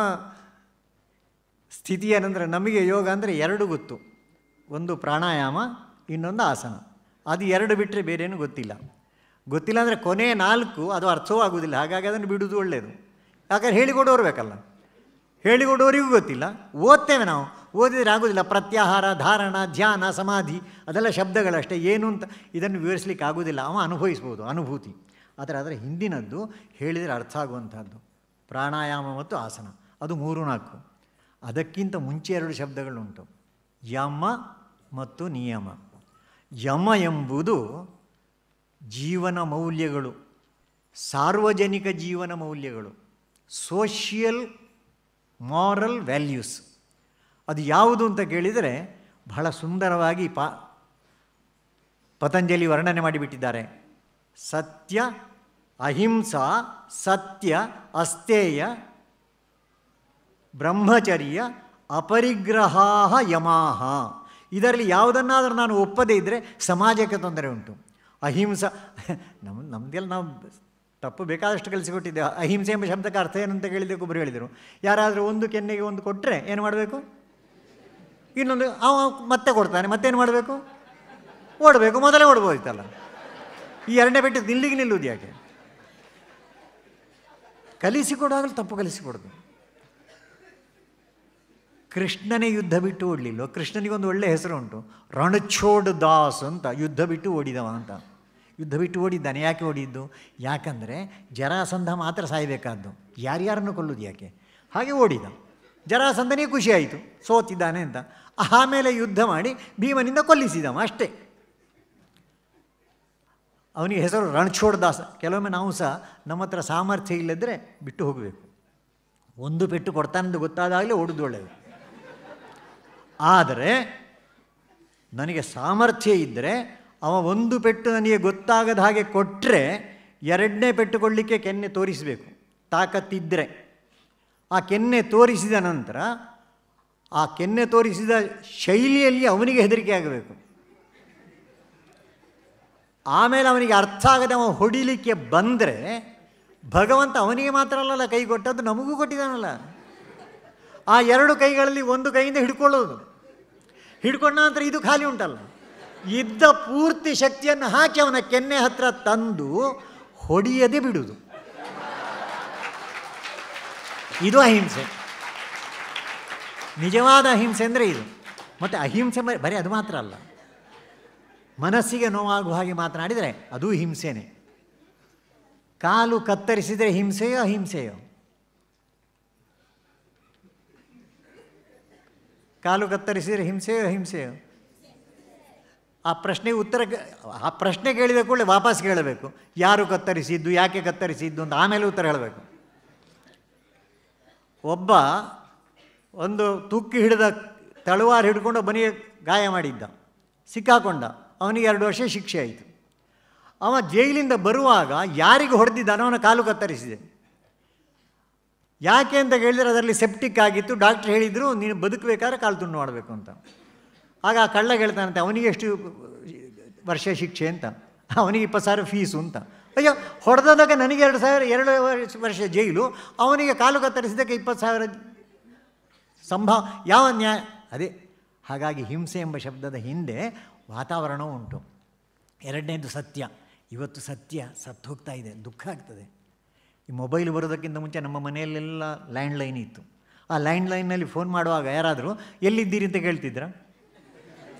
ಸ್ಥಿತಿ ಏನಂದರೆ, ನಮಗೆ ಯೋಗ ಅಂದರೆ 2 ಗೊತ್ತು. ಒಂದು ಪ್ರಾಣಾಯಾಮ, ಇನ್ನೊಂದು ಆಸನ. ಅದು 2 ಬಿಟ್ಟರೆ ಬೇರೇನು ಗೊತ್ತಿಲ್ಲ. ಗೊತ್ತಿಲ್ಲ ಅಂದರೆ ಕೊನೆ 4 ಅದು ಅರ್ಥವೂ ಆಗೋದಿಲ್ಲ. ಹಾಗಾಗಿ ಅದನ್ನು ಬಿಡುವುದು ಒಳ್ಳೆಯದು. ಯಾಕಂದ್ರೆ ಹೇಳಿಕೊಡೋರು ಬೇಕಲ್ಲ. ಹೇಳಿಕೊಡೋರಿಗೂ ಗೊತ್ತಿಲ್ಲ. ಓದ್ತೇವೆ ನಾವು, ಓದಿದರೆ ಆಗೋದಿಲ್ಲ. ಪ್ರತ್ಯಾಹಾರ, ಧಾರಣ, ಧ್ಯಾನ, ಸಮಾಧಿ ಅದೆಲ್ಲ ಶಬ್ದಗಳಷ್ಟೇ. ಏನು ಅಂತ ಇದನ್ನು ವಿವರಿಸಲಿಕ್ಕೆ ಆಗೋದಿಲ್ಲ. ಅವ ಅನುಭವಿಸ್ಬೋದು, ಅನುಭೂತಿ. ಆದರೆ ಅದರ ಹಿಂದಿನದ್ದು ಹೇಳಿದರೆ ಅರ್ಥ ಆಗುವಂಥದ್ದು ಪ್ರಾಣಾಯಾಮ ಮತ್ತು ಆಸನ. ಅದು 3-4. ಅದಕ್ಕಿಂತ ಮುಂಚೆ 2 ಶಬ್ದಗಳುಂಟು, ಯಮ ಮತ್ತು ನಿಯಮ. ಯಮ ಎಂಬುದು ಜೀವನ ಮೌಲ್ಯಗಳು, ಸಾರ್ವಜನಿಕ ಜೀವನ ಮೌಲ್ಯಗಳು, ಸೋಷಿಯಲ್ ಮಾರಲ್ ವ್ಯಾಲ್ಯೂಸ್. ಅದು ಯಾವುದು ಅಂತ ಕೇಳಿದರೆ ಬಹಳ ಸುಂದರವಾಗಿ ಪತಂಜಲಿ ವರ್ಣನೆ ಮಾಡಿಬಿಟ್ಟಿದ್ದಾರೆ. ಸತ್ಯ, ಅಹಿಂಸಾ, ಸತ್ಯ, ಅಸ್ತೇಯ, ಬ್ರಹ್ಮಚರ್ಯ, ಅಪರಿಗ್ರಹ, ಯಮಾಹ. ಇದರಲ್ಲಿ ಯಾವುದನ್ನಾದರೂ ನಾನು ಒಪ್ಪದೇ ಇದ್ದರೆ ಸಮಾಜಕ್ಕೆ ತೊಂದರೆ ಉಂಟು. ಅಹಿಂಸಾ ನಮ್ಮದೆಲ್ಲ ನಾವು ತಪ್ಪು ಬೇಕಾದಷ್ಟು ಕಲಿಸಿಕೊಟ್ಟಿದ್ದೇವೆ. ಅಹಿಂಸೆ ಎಂಬ ಶಬ್ದಕ್ಕೆ ಅರ್ಥ ಏನಂತ ಕೇಳಿದ್ದಕ್ಕೆ ಒಬ್ಬರು ಹೇಳಿದರು, ಯಾರಾದರೂ ಒಂದು ಕೆನ್ನೆಗೆ ಒಂದು ಕೊಟ್ಟರೆ ಏನು ಮಾಡಬೇಕು, ಇನ್ನೊಂದು ಅವ ಮತ್ತೆ ಕೊಡ್ತಾನೆ, ಮತ್ತೇನು ಮಾಡಬೇಕು, ಓಡಬೇಕು. ಮೊದಲೇ ಓಡ್ಬೋದಿತ್ತಲ್ಲ. ಈ 2ನೇ ಬಿಟ್ಟು ನಿಲ್ಲಿಗೆ ನಿಲ್ಲುವುದು ಯಾಕೆ? ಕಲಿಸಿಕೊಡುವಾಗಲೂ ತಪ್ಪು ಕಲಿಸಿಕೊಡೋದು. ಕೃಷ್ಣನೇ ಯುದ್ಧ ಬಿಟ್ಟು ಓಡಲಿಲ್ಲ. ಕೃಷ್ಣನಿಗೊಂದು ಒಳ್ಳೆಯ ಹೆಸರು ಉಂಟು, ರಣಛೋಡ್ ದಾಸ್ ಅಂತ. ಯುದ್ಧ ಬಿಟ್ಟು ಓಡಿದವ ಅಂತ. ಯುದ್ಧ ಬಿಟ್ಟು ಓಡಿದ್ದಾನೆ. ಯಾಕೆ ಓಡಿದ್ದು? ಯಾಕಂದರೆ ಜರಾಸಂಧ ಮಾತ್ರ ಸಾಯಬೇಕಾದ್ದು, ಯಾರ್ಯಾರನ್ನು ಕೊಲ್ಲುವುದು ಯಾಕೆ? ಹಾಗೆ ಓಡಿದ. ಜರಾಸಂಧನಿಗೆ ಖುಷಿಯಾಯಿತು, ಸೋತಿದ್ದಾನೆ ಅಂತ. ಆಮೇಲೆ ಯುದ್ಧ ಮಾಡಿ ಭೀಮನಿಂದ ಕೊಲ್ಲಿಸಿದವ ಅಷ್ಟೇ. ಅವನಿಗೆ ಹೆಸರು ರಣಛೋಡ್ ದಾಸ್. ಕೆಲವೊಮ್ಮೆ ನಾವು ಸಹ ನಮ್ಮ ಹತ್ರ ಸಾಮರ್ಥ್ಯ ಇಲ್ಲದ್ರೆ ಬಿಟ್ಟು ಹೋಗಬೇಕು. ಒಂದು ಪೆಟ್ಟು ಕೊಡ್ತಾನೆಂದು ಗೊತ್ತಾದಾಗಲೇ ಓಡುದು ಒಳ್ಳೆಯದು. ಆದರೆ ನನಗೆ ಸಾಮರ್ಥ್ಯ ಇದ್ದರೆ ಅವ ಒಂದು ಪೆಟ್ಟು ನನಗೆ ಗೊತ್ತಾಗದ ಹಾಗೆ ಕೊಟ್ಟರೆ 2ನೇ ಪೆಟ್ಟು ಕೊಡಲಿಕ್ಕೆ ಕೆನ್ನೆ ತೋರಿಸಬೇಕು, ತಾಕತ್ತಿದ್ದರೆ. ಆ ಕೆನ್ನೆ ತೋರಿಸಿದ ನಂತರ ಆ ಕೆನ್ನೆ ತೋರಿಸಿದ ಶೈಲಿಯಲ್ಲಿ ಅವನಿಗೆ ಹೆದರಿಕೆ ಆಗಬೇಕು. ಆಮೇಲೆ ಅವನಿಗೆ ಅರ್ಥ ಆಗದೆ ಅವ ಹೊಡಿಲಿಕ್ಕೆ ಬಂದರೆ ಭಗವಂತ ಅವನಿಗೆ ಮಾತ್ರ ಅಲ್ಲಲ್ಲ ಕೈ ಕೊಟ್ಟದ್ದು, ನಮಗೂ ಕೊಟ್ಟಿದ್ದಾನಲ್ಲ. ಆ 2 ಕೈಗಳಲ್ಲಿ ಒಂದು ಕೈಯಿಂದ ಹಿಡ್ಕೊಳ್ಳೋದು, ಹಿಡ್ಕೊಂಡ ನಂತರ ಇದು ಖಾಲಿ ಉಂಟಲ್ಲ, ಇದ್ದ ಪೂರ್ತಿ ಶಕ್ತಿಯನ್ನು ಹಾಕಿ ಅವನ ಕೆನ್ನೆ ಹತ್ರ ತಂದು ಹೊಡೆಯದೆ ಬಿಡುವುದು. ಇದು ಅಹಿಂಸೆ. ನಿಜವಾದ ಅಹಿಂಸೆ ಅಂದರೆ ಇದು. ಮತ್ತು ಅಹಿಂಸೆ ಬರೀ ಅದು ಮಾತ್ರ ಅಲ್ಲ, ಮನಸ್ಸಿಗೆ ನೋವಾಗುವ ಹಾಗೆ ಮಾತನಾಡಿದರೆ ಅದೂ ಹಿಂಸೆನೇ. ಕಾಲು ಕತ್ತರಿಸಿದರೆ ಹಿಂಸೆಯೋ ಅಹಿಂಸೆಯೋ? ಕಾಲು ಕತ್ತರಿಸಿದರೆ ಹಿಂಸೆಯೋ ಅಹಿಂಸೆಯೋ? ಆ ಪ್ರಶ್ನೆಗೆ ಆ ಪ್ರಶ್ನೆ ಕೇಳಿದ ಕೂಡಲೇ ವಾಪಸ್ ಕೇಳಬೇಕು, ಯಾರು ಕತ್ತರಿಸಿದ್ದು, ಯಾಕೆ ಕತ್ತರಿಸಿದ್ದು ಅಂತ, ಆಮೇಲೆ ಉತ್ತರ ಹೇಳಬೇಕು. ಒಬ್ಬ ಒಂದು ತುಕ್ಕಿ ಹಿಡಿದ ತಳುವಾರು ಹಿಡ್ಕೊಂಡು ಒಬ್ಬನಿಗೆ ಗಾಯ ಮಾಡಿದ್ದ, ಸಿಕ್ಕಾಕೊಂಡ, ಅವನಿಗೆ 2 ವರ್ಷ ಶಿಕ್ಷೆ ಆಯಿತು. ಅವ ಜೈಲಿಂದ ಬರುವಾಗ ಯಾರಿಗೆ ಹೊಡೆದಿದ್ದಾನೋ ಅವನ ಕಾಲು ಕತ್ತರಿಸಿದೆ. ಯಾಕೆ ಅಂತ ಕೇಳಿದರೆ ಅದರಲ್ಲಿ ಸೆಪ್ಟಿಕ್ ಆಗಿತ್ತು, ಡಾಕ್ಟ್ರ್ ಹೇಳಿದರು ನೀನು ಬದುಕಬೇಕಾದ್ರೆ ಕಾಲು ತುಂಡು ಮಾಡಬೇಕು ಅಂತ. ಆಗ ಆ ಕಳ್ಳ ಹೇಳ್ತಾನಂತೆ ಅವನಿಗೆ ಎಷ್ಟು ವರ್ಷ ಶಿಕ್ಷೆ ಅಂತ, ಅವನಿಗೆ 20,000 ಫೀಸು ಅಂತ. ಅಯ್ಯೋ, ಹೊಡೆದೋದಕ್ಕೆ ನನಗೆ 2 ವರ್ಷ ಜೈಲು, ಅವನಿಗೆ ಕಾಲು ಕತ್ತರಿಸಿದ್ದಕ್ಕೆ 20,000 ಯಾವ ನ್ಯಾಯ? ಅದೇ. ಹಾಗಾಗಿ ಹಿಂಸೆ ಎಂಬ ಶಬ್ದದ ಹಿಂದೆ ವಾತಾವರಣವೂ ಉಂಟು. ಎರಡನೇದು ಸತ್ಯ. ಇವತ್ತು ಸತ್ಯ ಸತ್ತು ಹೋಗ್ತಾ ಇದೆ, ದುಃಖ ಆಗ್ತದೆ. ಈ ಮೊಬೈಲ್ ಬರೋದಕ್ಕಿಂತ ಮುಂಚೆ ನಮ್ಮ ಮನೆಯಲ್ಲೆಲ್ಲ ಲ್ಯಾಂಡ್ಲೈನ್ ಇತ್ತು. ಆ ಲ್ಯಾಂಡ್ಲೈನಲ್ಲಿ ಫೋನ್ ಮಾಡುವಾಗ ಯಾರಾದರೂ ಎಲ್ಲಿದ್ದೀರಿ ಅಂತ ಕೇಳ್ತಿದ್ರ?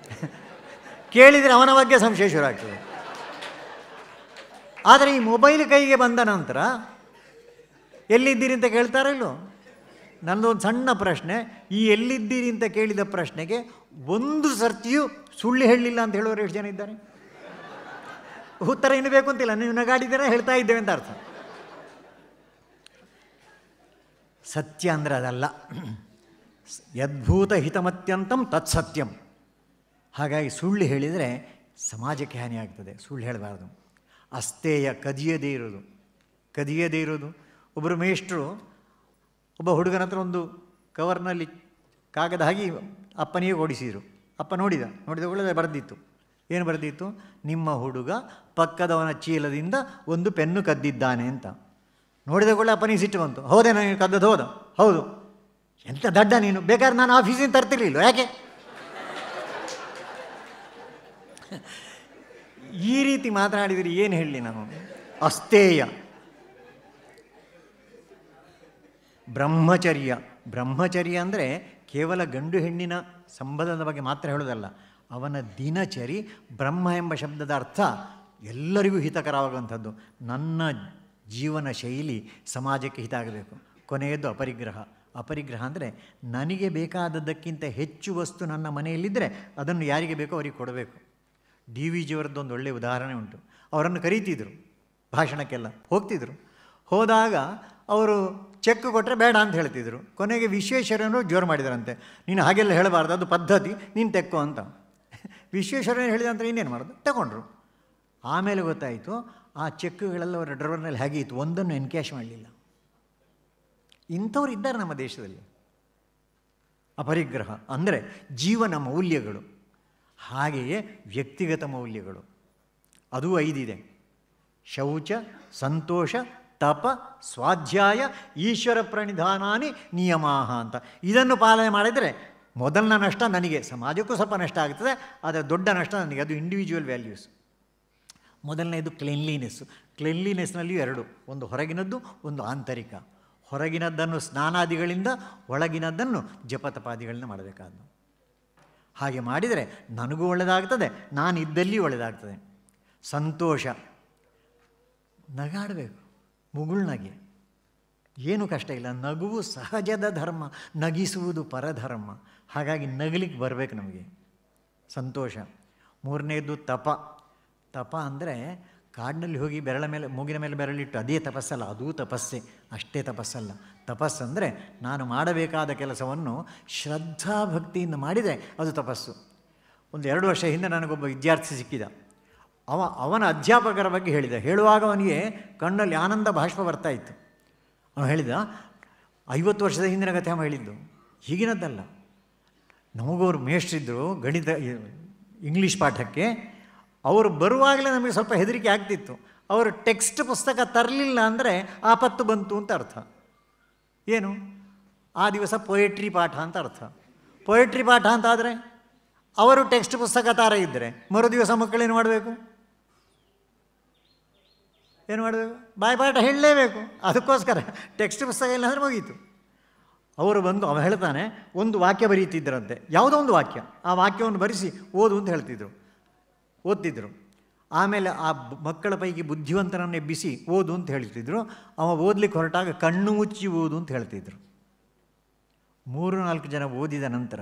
ಕೇಳಿದರೆ ಅವನ ಬಗ್ಗೆ ಸಂಶಯ ಶುರು ಆಗ್ತದೆ. ಆದರೆ ಈ ಮೊಬೈಲ್ ಕೈಗೆ ಬಂದ ನಂತರ ಎಲ್ಲಿದ್ದೀರಿ ಅಂತ ಕೇಳ್ತಾರಲ್ಲೋ? ನನ್ನದೊಂದು ಸಣ್ಣ ಪ್ರಶ್ನೆ, ಈ ಎಲ್ಲಿದ್ದೀರಿ ಅಂತ ಕೇಳಿದ ಪ್ರಶ್ನೆಗೆ ಒಂದು ಸರ್ತಿಯೂ ಸುಳ್ಳು ಹೇಳಲಿಲ್ಲ ಅಂತ ಹೇಳೋರು ಎಷ್ಟು ಜನ ಇದ್ದಾರೆ? ಉತ್ತರ ಏನು ಬೇಕು ಅಂತಿಲ್ಲ, ನೀವು ನಗಾಡಿದ್ದೀರ, ಹೇಳ್ತಾ ಇದ್ದೇವೆ ಅಂತ ಅರ್ಥ. ಸತ್ಯ ಅಂದರೆ ಅದಲ್ಲ. ಯದ್ಭೂತ ಹಿತಮತ್ಯಂತಂ ತತ್ಸತ್ಯಂ. ಹಾಗಾಗಿ ಸುಳ್ಳು ಹೇಳಿದರೆ ಸಮಾಜಕ್ಕೆ ಹಾನಿ ಆಗ್ತದೆ, ಸುಳ್ಳು ಹೇಳಬಾರ್ದು. ಅಸ್ತೇಯ, ಕದಿಯದೇ ಇರೋದು. ಒಬ್ಬರು ಮೇಷ್ಟ್ರು ಒಬ್ಬ ಹುಡುಗನ ಹತ್ರ ಒಂದು ಕವರ್ನಲ್ಲಿ ಕಾಗದ ಹಾಕಿ ಅಪ್ಪನಿಗೆ ಓಡಿಸಿದರು. ಅಪ್ಪ ನೋಡಿದ ಒಳ್ಳೆಯದೇ ಬರೆದಿತ್ತು. ಏನು ಬರೆದಿತ್ತು? ನಿಮ್ಮ ಹುಡುಗ ಪಕ್ಕದವನ ಚೀಲದಿಂದ ಒಂದು ಪೆನ್ನು ಕದ್ದಿದ್ದಾನೆ ಅಂತ. ನೋಡಿದ ಕೂಡಲೇ ಅಪ್ಪನಿಗೆ ಸಿಟ್ಟು ಬಂತು. ಹೌದೇ, ನಾನು ಕದ್ದದ್ದು? ಹೌದು. ಎಂಥ ದಡ್ಡ ನೀನು, ಬೇಕಾದ್ರೆ ನಾನು ಆಫೀಸಿಂದ ತರ್ತಿರ್ಲಿಲ್ಲ, ಯಾಕೆ? ಈ ರೀತಿ ಮಾತನಾಡಿದರೆ ಏನು ಹೇಳಲಿ ನಾನು? ಅಸ್ತೇಯ. ಬ್ರಹ್ಮಚರ್ಯ ಅಂದರೆ ಕೇವಲ ಗಂಡು ಹೆಣ್ಣಿನ ಸಂಬಂಧದ ಬಗ್ಗೆ ಮಾತ್ರ ಹೇಳೋದಲ್ಲ. ಅವನ ದಿನಚರಿ, ಬ್ರಹ್ಮ ಎಂಬ ಶಬ್ದದ ಅರ್ಥ ಎಲ್ಲರಿಗೂ ಹಿತಕರವಾಗುವಂಥದ್ದು. ನನ್ನ ಜೀವನ ಶೈಲಿ ಸಮಾಜಕ್ಕೆ ಹಿತ ಆಗಬೇಕು. ಕೊನೆಯದ್ದು ಅಪರಿಗ್ರಹ ಅಂದರೆ ನನಗೆ ಬೇಕಾದದ್ದಕ್ಕಿಂತ ಹೆಚ್ಚು ವಸ್ತು ನನ್ನ ಮನೆಯಲ್ಲಿದ್ದರೆ ಅದನ್ನು ಯಾರಿಗೆ ಬೇಕೋ ಅವರಿಗೆ ಕೊಡಬೇಕು. DVG ಅವರದ್ದೊಂದು ಒಳ್ಳೆಯ ಉದಾಹರಣೆ ಉಂಟು. ಅವರನ್ನು ಕರೀತಿದ್ರು ಭಾಷಣಕ್ಕೆಲ್ಲ, ಹೋಗ್ತಿದ್ರು. ಹೋದಾಗ ಅವರು ಚೆಕ್ ಕೊಟ್ಟರೆ ಬೇಡ ಅಂತ ಹೇಳ್ತಿದ್ರು. ಕೊನೆಗೆ ವಿಶ್ವೇಶ್ವರಯ್ಯನವರು ಜೋರು ಮಾಡಿದರಂತೆ, ನೀನು ಹಾಗೆಲ್ಲ ಹೇಳಬಾರ್ದು, ಅದು ಪದ್ಧತಿ, ನೀನು ತೆಕ್ಕೋ ಅಂತ. ವಿಶ್ವೇಶ್ವರಯ್ಯ ಹೇಳಿದ ನಂತರ ಇನ್ನೇನು ಮಾಡೋದು, ತಗೊಂಡ್ರು. ಆಮೇಲೆ ಗೊತ್ತಾಯಿತು ಆ ಚೆಕ್ಗಳೆಲ್ಲ ಅವರ ಡ್ರೈವರ್ನಲ್ಲಿ ಹಾಗೆ ಇತ್ತು, ಒಂದನ್ನು ಎನ್ಕ್ಯಾಶ್ ಮಾಡಲಿಲ್ಲ. ಇಂಥವ್ರು ಇದ್ದಾರೆ ನಮ್ಮ ದೇಶದಲ್ಲಿ. ಅಪರಿಗ್ರಹ ಅಂದರೆ ಜೀವನ ಮೌಲ್ಯಗಳು. ಹಾಗೆಯೇ ವ್ಯಕ್ತಿಗತ ಮೌಲ್ಯಗಳು, ಅದು 5 ಇದೆ. ಶೌಚ, ಸಂತೋಷ, ತಪ, ಸ್ವಾಧ್ಯಾಯ, ಈಶ್ವರ ಪ್ರಣಿಧಾನಾನಿ ನಿಯಮಾಹ ಅಂತ. ಇದನ್ನು ಪಾಲನೆ ಮಾಡಿದರೆ ಮೊದಲನ ನಷ್ಟ ನನಗೆ, ಸಮಾಜಕ್ಕೂ ಸ್ವಲ್ಪ ನಷ್ಟ ಆಗ್ತದೆ, ಆದರೆ ದೊಡ್ಡ ನಷ್ಟ ನನಗೆ. ಅದು ಇಂಡಿವಿಜುವಲ್ ವ್ಯಾಲ್ಯೂಸ್. ಮೊದಲನೇದು ಕ್ಲೆನ್ಲಿನೆಸ್ನಲ್ಲಿಯೂ 2, ಒಂದು ಹೊರಗಿನದ್ದು, ಒಂದು ಆಂತರಿಕ. ಹೊರಗಿನದ್ದನ್ನು ಸ್ನಾನಾದಿಗಳಿಂದ, ಒಳಗಿನದ್ದನ್ನು ಜಪತಪಾದಿಗಳಿಂದ ಮಾಡಬೇಕಾದ್ದು. ಹಾಗೆ ಮಾಡಿದರೆ ನನಗೂ ಒಳ್ಳೆಯದಾಗ್ತದೆ, ನಾನಿದ್ದಲ್ಲಿ ಒಳ್ಳೆಯದಾಗ್ತದೆ. ಸಂತೋಷ, ನಗಾಡಬೇಕು, ಮುಗುಳ್ನಗೆ, ಏನೂ ಕಷ್ಟ ಇಲ್ಲ. ನಗುವು ಸಹಜದ ಧರ್ಮ, ನಗಿಸುವುದು ಪರಧರ್ಮ. ಹಾಗಾಗಿ ನಗಲಿಕ್ಕೆ ಬರಬೇಕು ನಮಗೆ. ಸಂತೋಷ. 3ನೇದು ತಪ ಅಂದರೆ ಕಾಡಿನಲ್ಲಿ ಹೋಗಿ ಮೂಗಿನ ಮೇಲೆ ಬೆರಳಿಟ್ಟು ಅದೇ ತಪಸ್ಸಲ್ಲ, ಅದೂ ತಪಸ್ಸೆ, ಅಷ್ಟೇ ತಪಸ್ಸಲ್ಲ. ತಪಸ್ಸಂದರೆ ನಾನು ಮಾಡಬೇಕಾದ ಕೆಲಸವನ್ನು ಶ್ರದ್ಧಾಭಕ್ತಿಯಿಂದ ಮಾಡಿದರೆ ಅದು ತಪಸ್ಸು. ಒಂದು 2 ವರ್ಷ ಹಿಂದೆ ನನಗೊಬ್ಬ ವಿದ್ಯಾರ್ಥಿ ಸಿಕ್ಕಿದ. ಅವನ ಅಧ್ಯಾಪಕರ ಬಗ್ಗೆ ಹೇಳುವಾಗ ಅವನಿಗೆ ಕಣ್ಣಲ್ಲಿ ಆನಂದ ಬಾಷ್ಪ ಬರ್ತಾಯಿತ್ತು. ಅವನು ಹೇಳಿದ, 50 ವರ್ಷದ ಹಿಂದಿನ ಕಥೆ ಅವ ಹೇಳಿದ್ದು, ಹೀಗಿನದ್ದಲ್ಲ. ನಮಗವರು ಮೇಷ್ಟ್ರಿದ್ದರು ಗಣಿತ ಇಂಗ್ಲೀಷ್ ಪಾಠಕ್ಕೆ. ಅವರು ಬರುವಾಗಲೇ ನಮಗೆ ಸ್ವಲ್ಪ ಹೆದರಿಕೆ ಆಗ್ತಿತ್ತು. ಅವರು ಟೆಕ್ಸ್ಟ್ ಪುಸ್ತಕ ತರಲಿಲ್ಲ ಅಂದರೆ ಆಪತ್ತು ಬಂತು ಅಂತ ಅರ್ಥ. ಏನು? ಆ ದಿವಸ ಪೊಯೆಟ್ರಿ ಪಾಠ ಅಂತ ಅರ್ಥ. ಪೊಯೆಟ್ರಿ ಪಾಠ ಅಂತ ಆದರೆ ಅವರು ಟೆಕ್ಸ್ಟ್ ಪುಸ್ತಕ ತರ ಇದ್ದರೆ ಮರುದಿವಸ ಮಕ್ಕಳೇನು ಮಾಡಬೇಕು? ಏನು ಮಾಡಬೇಕು? ಬಾಯ್ಪಾಠ ಹೇಳಲೇಬೇಕು. ಅದಕ್ಕೋಸ್ಕರ ಟೆಕ್ಸ್ಟ್ ಪುಸ್ತಕ ಇಲ್ಲ ಅಂದರೆ ಮುಗೀತು. ಅವರು ಬಂದು ಅವ ಹೇಳ್ತಾನೆ, ಒಂದು ವಾಕ್ಯ ಬರೀತಿದ್ದರಂತೆ, ಯಾವುದೋ ಒಂದು ವಾಕ್ಯ, ಆ ವಾಕ್ಯವನ್ನು ಬರೆಸಿ ಓದು ಅಂತ ಓದ್ತಿದ್ರು. ಆಮೇಲೆ ಆ ಮಕ್ಕಳ ಪೈಕಿ ಬುದ್ಧಿವಂತನನ್ನು ಎಬ್ಬಿಸಿ ಓದು ಅಂತ ಹೇಳ್ತಿದ್ರು. ಅವ ಓದಲಿಕ್ಕೆ ಹೊರಟಾಗ ಕಣ್ಣು ಮುಚ್ಚಿ ಓದು ಅಂತ ಹೇಳ್ತಿದ್ರು. 3-4 ಜನ ಓದಿದ ನಂತರ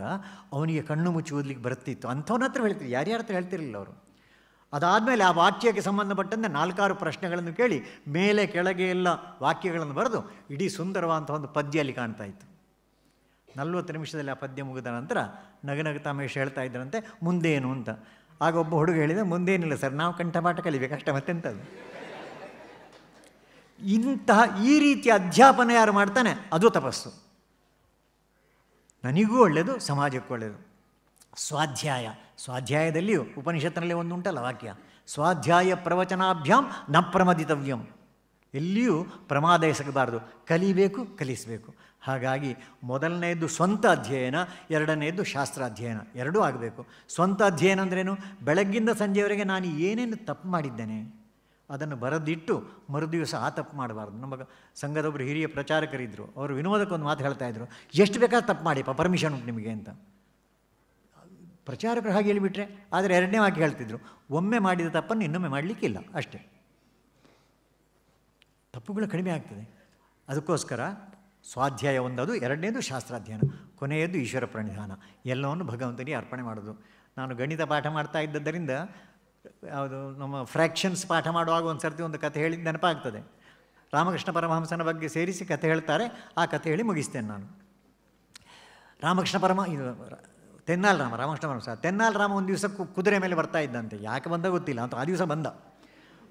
ಅವನಿಗೆ ಕಣ್ಣು ಮುಚ್ಚಿ ಓದಲಿಕ್ಕೆ ಬರ್ತಿತ್ತು. ಅಂಥವನ ಹತ್ರ ಹೇಳ್ತಿದ್ರು, ಯಾರ್ಯಾರ ಹತ್ರ ಹೇಳ್ತಿರಲಿಲ್ಲ ಅವರು. ಅದಾದಮೇಲೆ ಆ ವಾಕ್ಯಕ್ಕೆ ಸಂಬಂಧಪಟ್ಟಂತೆ 4-6 ಪ್ರಶ್ನೆಗಳನ್ನು ಕೇಳಿ ಮೇಲೆ ಕೆಳಗೆ ಎಲ್ಲ ವಾಕ್ಯಗಳನ್ನು ಬರೆದು ಇಡೀ ಸುಂದರವಾದಂಥ ಒಂದು ಪದ್ಯ ಅಲ್ಲಿ ಕಾಣ್ತಾ ಇತ್ತು. 40 ನಿಮಿಷದಲ್ಲಿ ಆ ಪದ್ಯ ಮುಗಿದ ನಂತರ ನಗನಗ್ತಾ ಮಹೇಶ್ ಹೇಳ್ತಾ ಇದ್ದರಂತೆ ಮುಂದೇನು ಅಂತ. ಆಗ ಒಬ್ಬ ಹುಡುಗ ಹೇಳಿದ, ಮುಂದೇನಿಲ್ಲ ಸರ್, ನಾವು ಕಂಠಪಾಠ ಕಲಿಬೇಕಷ್ಟೇ, ಮತ್ತೆಂಥದ್ದು. ಇಂತಹ ಈ ರೀತಿಯ ಅಧ್ಯಾಪನ ಯಾರು ಮಾಡ್ತಾನೆ ಅದು ತಪಸ್ಸು. ನನಗೂ ಒಳ್ಳೆಯದು, ಸಮಾಜಕ್ಕೂ ಒಳ್ಳೆಯದು. ಸ್ವಾಧ್ಯಾಯದಲ್ಲಿಯೂ ಉಪನಿಷತ್ತಿನಲ್ಲಿ ಒಂದು ಉಂಟಲ್ಲ ವಾಕ್ಯ, ಸ್ವಾಧ್ಯಾಯ ಪ್ರವಚನಾಭ್ಯಾಂ ನ ಪ್ರಮದಿತವ್ಯಂ. ಎಲ್ಲಿಯೂ ಪ್ರಮಾದ ಎಸಗಬಾರದು, ಕಲಿಬೇಕು, ಕಲಿಸಬೇಕು. ಹಾಗಾಗಿ ಮೊದಲನೆಯದು ಸ್ವಂತ ಅಧ್ಯಯನ, ಎರಡನೆಯದು ಶಾಸ್ತ್ರಾಧ್ಯಯನ, ಎರಡೂ ಆಗಬೇಕು. ಸ್ವಂತ ಅಧ್ಯಯನ ಅಂದ್ರೇನು? ಬೆಳಗ್ಗಿಂದ ಸಂಜೆಯವರೆಗೆ ನಾನು ಏನೇನು ತಪ್ಪು ಮಾಡಿದ್ದೇನೆ ಅದನ್ನು ಬರೆದಿಟ್ಟು ಮರುದಿವಸ ಆ ತಪ್ಪು ಮಾಡಬಾರ್ದು. ನಮ್ಮ ಸಂಘದೊಬ್ಬರು ಹಿರಿಯ ಪ್ರಚಾರಕರಿದ್ದರು, ಅವರು ವಿನೋದಕ್ಕೊಂದು ಮಾತು ಹೇಳ್ತಾಯಿದ್ರು, ಎಷ್ಟು ಬೇಕಾದ್ರೆ ತಪ್ಪು ಮಾಡಿಪ್ಪ, ಪರ್ಮಿಷನ್ ಉಂಟು ನಿಮಗೆ ಅಂತ. ಪ್ರಚಾರಕರು ಹಾಗೆ ಹೇಳಿಬಿಟ್ರೆ. ಆದರೆ ಎರಡನೇ ವಾಕ್ಯ ಹೇಳ್ತಿದ್ರು, ಒಮ್ಮೆ ಮಾಡಿದ ತಪ್ಪನ್ನು ಇನ್ನೊಮ್ಮೆ ಮಾಡಲಿಕ್ಕಿಲ್ಲ, ಅಷ್ಟೇ. ತಪ್ಪುಗಳು ಕಡಿಮೆ ಆಗ್ತದೆ. ಅದಕ್ಕೋಸ್ಕರ ಸ್ವಾಧ್ಯಾಯ ಒಂದದು, ಎರಡನೇದು ಶಾಸ್ತ್ರಾಧ್ಯಯನ, ಕೊನೆಯದು ಈಶ್ವರ ಪ್ರಣಿಧಾನ. ಎಲ್ಲವನ್ನು ಭಗವಂತನಿಗೆ ಅರ್ಪಣೆ ಮಾಡೋದು. ನಾನು ಗಣಿತ ಪಾಠ ಮಾಡ್ತಾ ಇದ್ದದ್ದರಿಂದ ಯಾವುದು ನಮ್ಮ ಫ್ರ್ಯಾಕ್ಷನ್ಸ್ ಪಾಠ ಮಾಡುವಾಗ ಒಂದು ಸರ್ತಿ ಒಂದು ಕಥೆ ಹೇಳಿದ ನೆನಪಾಗ್ತದೆ. ರಾಮಕೃಷ್ಣ ಪರಮಹಂಸನ ಬಗ್ಗೆ ಸೇರಿಸಿ ಕಥೆ ಹೇಳ್ತಾರೆ, ಆ ಕಥೆ ಹೇಳಿ ಮುಗಿಸ್ತೇನೆ ನಾನು. ತೆನ್ನಾಲ್ ರಾಮ, ರಾಮಕೃಷ್ಣ ಪರಮಹಂಸ, ತೆನ್ನಾಲ್ ರಾಮ ಒಂದು ದಿವಸ ಕುದುರೆ ಮೇಲೆ ಬರ್ತಾ ಇದ್ದಂತೆ. ಯಾಕೆ ಬಂದ ಗೊತ್ತಿಲ್ಲ ಅಂತ. ಆ ದಿವಸ ಬಂದ.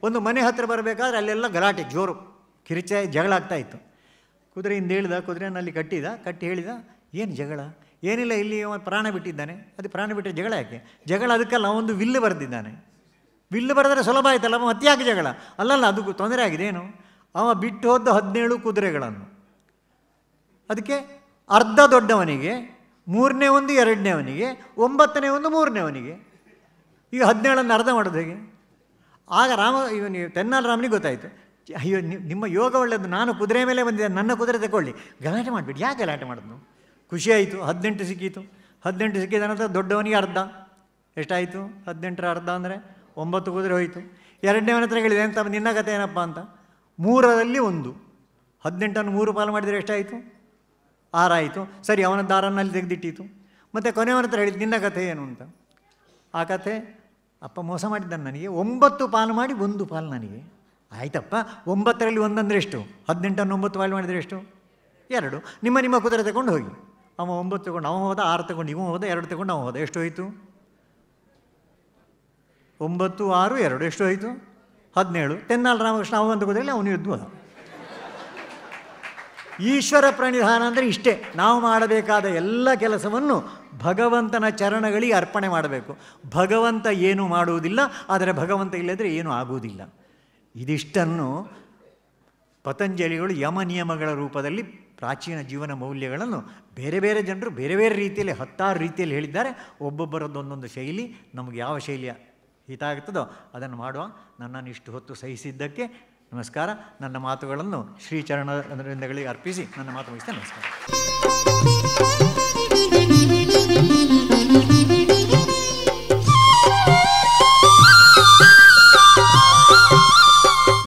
ಒಂದು ಮನೆ ಹತ್ತಿರ ಬರಬೇಕಾದ್ರೆ ಅಲ್ಲೆಲ್ಲ ಗಲಾಟೆ, ಜೋರು ಕಿರಿಚಾಯಿ, ಜಗಳ ಆಗ್ತಾಯಿತ್ತು. ಕುದುರೆಯಿಂದ ಹೇಳಿದ, ಕುದುರೆಯಲ್ಲಿ ಕಟ್ಟಿ ಹೇಳಿದ, ಏನು ಜಗಳ? ಏನಿಲ್ಲ, ಇಲ್ಲಿ ಪ್ರಾಣ ಬಿಟ್ಟಿದ್ದಾನೆ. ಅದು ಪ್ರಾಣ ಬಿಟ್ಟರೆ ಜಗಳ ಯಾಕೆ? ಜಗಳ ಅದಕ್ಕಲ್ಲ, ಒಂದು ವಿಲ್ಲು ಬರೆದಿದ್ದಾನೆ. ವಿಲ್ಲು ಬರೆದರೆ ಸುಲಭ ಆಯ್ತಲ್ಲ, ಮತ್ತೆ ಯಾಕೆ ಜಗಳ? ಅಲ್ಲಲ್ಲ, ಅದು ತೊಂದರೆ ಆಗಿದೆ. ಏನು? ಅವ ಬಿಟ್ಟು ಹೋದ 17 ಕುದುರೆಗಳನ್ನು. ಅದಕ್ಕೆ ಅರ್ಧ ದೊಡ್ಡವನಿಗೆ, 3ನೇ ಒಂದು 2ನೇವನಿಗೆ, 9ನೇ ಒಂದು 3ನೇವನಿಗೆ. ಈಗ 17 ಅರ್ಧ ಮಾಡೋದು ಹೇಗೆ? ಆಗ ತೆನ್ನಾಲ್ ರಾಮನಿಗೆ ಗೊತ್ತಾಯಿತು, ಅಯ್ಯೋ ನಿಮ್ಮ ಯೋಗ ಒಳ್ಳೆಯದು, ನಾನು ಕುದುರೆ ಮೇಲೆ ಬಂದಿದ್ದೆ, ನನ್ನ ಕುದುರೆ ತಗೊಳ್ಳಿ, ಗಲಾಟೆ ಮಾಡಿಬಿಟ್ಟು. ಯಾಕೆ ಗಲಾಟೆ ಮಾಡೋದು? ಖುಷಿಯಾಯಿತು, 18 ಸಿಕ್ಕಿತು. 18 ಸಿಕ್ಕಿದ ನಂತರ ದೊಡ್ಡವನಿಗೆ ಅರ್ಧ. ಎಷ್ಟಾಯಿತು? 18ರ ಅರ್ಧ ಅಂದರೆ 9 ಕುದುರೆ ಹೋಯಿತು. 2ನೇವನ ಹತ್ರ ಹೇಳಿದೆ, ಅಂತ ನಿನ್ನ ಕಥೆ ಏನಪ್ಪ ಅಂತ. 3ರಲ್ಲಿ 1, 18ಅನ್ನು 3 ಪಾಲು ಮಾಡಿದರೆ ಎಷ್ಟಾಯಿತು? 6 ಆಯಿತು. ಸರಿ, ಅವನ ದಾರನಲ್ಲಿ ತೆಗೆದಿಟ್ಟಿತು. ಮತ್ತು ಕೊನೆಯವನ ಹತ್ರ ಹೇಳಿದ್ದು, ನಿನ್ನ ಕಥೆ ಏನು ಅಂತ. ಆ ಕಥೆ, ಅಪ್ಪ ಮೋಸ ಮಾಡಿದ್ದಾನೆ ನನಗೆ, 9 ಪಾಲು ಮಾಡಿ 1 ಪಾಲು ನನಗೆ. ಆಯ್ತಪ್ಪ, 9ರಲ್ಲಿ 1 ಅಂದರೆ ಎಷ್ಟು? 18ಅನ್ನು 9 ಪಾಲು ಮಾಡಿದರೆ ಎಷ್ಟು? 2. ನಿಮ್ಮ ಕುದುರೆ ತಗೊಂಡು ಹೋಗಿ. ಅವ 9 ತಗೊಂಡು ಅವ ಹೋದ, 6 ತಗೊಂಡು ಇವ ಹೋದ, 2 ತಗೊಂಡು ಅವ ಹೋದ. ಎಷ್ಟು ಹೋಯಿತು? 9, 6, 2 ಎಷ್ಟು ಹೋಯಿತು? 17. ತೆನ್ನಾಲ್ ರಾಮಕೃಷ್ಣ ಅವಂತ ಕುದುರೆಯಲ್ಲಿ ಅವನು ಯುದ್ಧ ಹೋದ. ಈಶ್ವರ ಪ್ರಣಿಧಾನ ಅಂದರೆ ಇಷ್ಟೇ. ನಾವು ಮಾಡಬೇಕಾದ ಎಲ್ಲ ಕೆಲಸವನ್ನು ಭಗವಂತನ ಚರಣಗಳಿಗೆ ಅರ್ಪಣೆ ಮಾಡಬೇಕು. ಭಗವಂತ ಏನೂ ಮಾಡುವುದಿಲ್ಲ, ಆದರೆ ಭಗವಂತ ಇಲ್ಲದ್ರೆ ಏನೂ ಆಗುವುದಿಲ್ಲ. ಇದಿಷ್ಟನ್ನು ಪತಂಜಲಿಗಳು ಯಮ ನಿಯಮಗಳ ರೂಪದಲ್ಲಿ ಪ್ರಾಚೀನ ಜೀವನ ಮೌಲ್ಯಗಳನ್ನು ಬೇರೆ ಬೇರೆ ಜನರು ಬೇರೆ ಬೇರೆ ರೀತಿಯಲ್ಲಿ 10 ರೀತಿಯಲ್ಲಿ ಹೇಳಿದ್ದಾರೆ. ಒಬ್ಬೊಬ್ಬರದ್ದು ಒಂದೊಂದು ಶೈಲಿ. ನಮಗೆ ಯಾವ ಶೈಲಿಯ ಹಿತ ಆಗ್ತದೋ ಅದನ್ನು ಮಾಡುವ. ನನ್ನನ್ನು ಇಷ್ಟು ಹೊತ್ತು ಸಹಿಸಿದ್ದಕ್ಕೆ ನಮಸ್ಕಾರ. ನನ್ನ ಮಾತುಗಳನ್ನು ಶ್ರೀಚರಣಗಳಿಂದಗಳಿಗೆ ಅರ್ಪಿಸಿ ನನ್ನ ಮಾತು ಮುಗಿಸ್ತೇನೆ. ನಮಸ್ಕಾರ.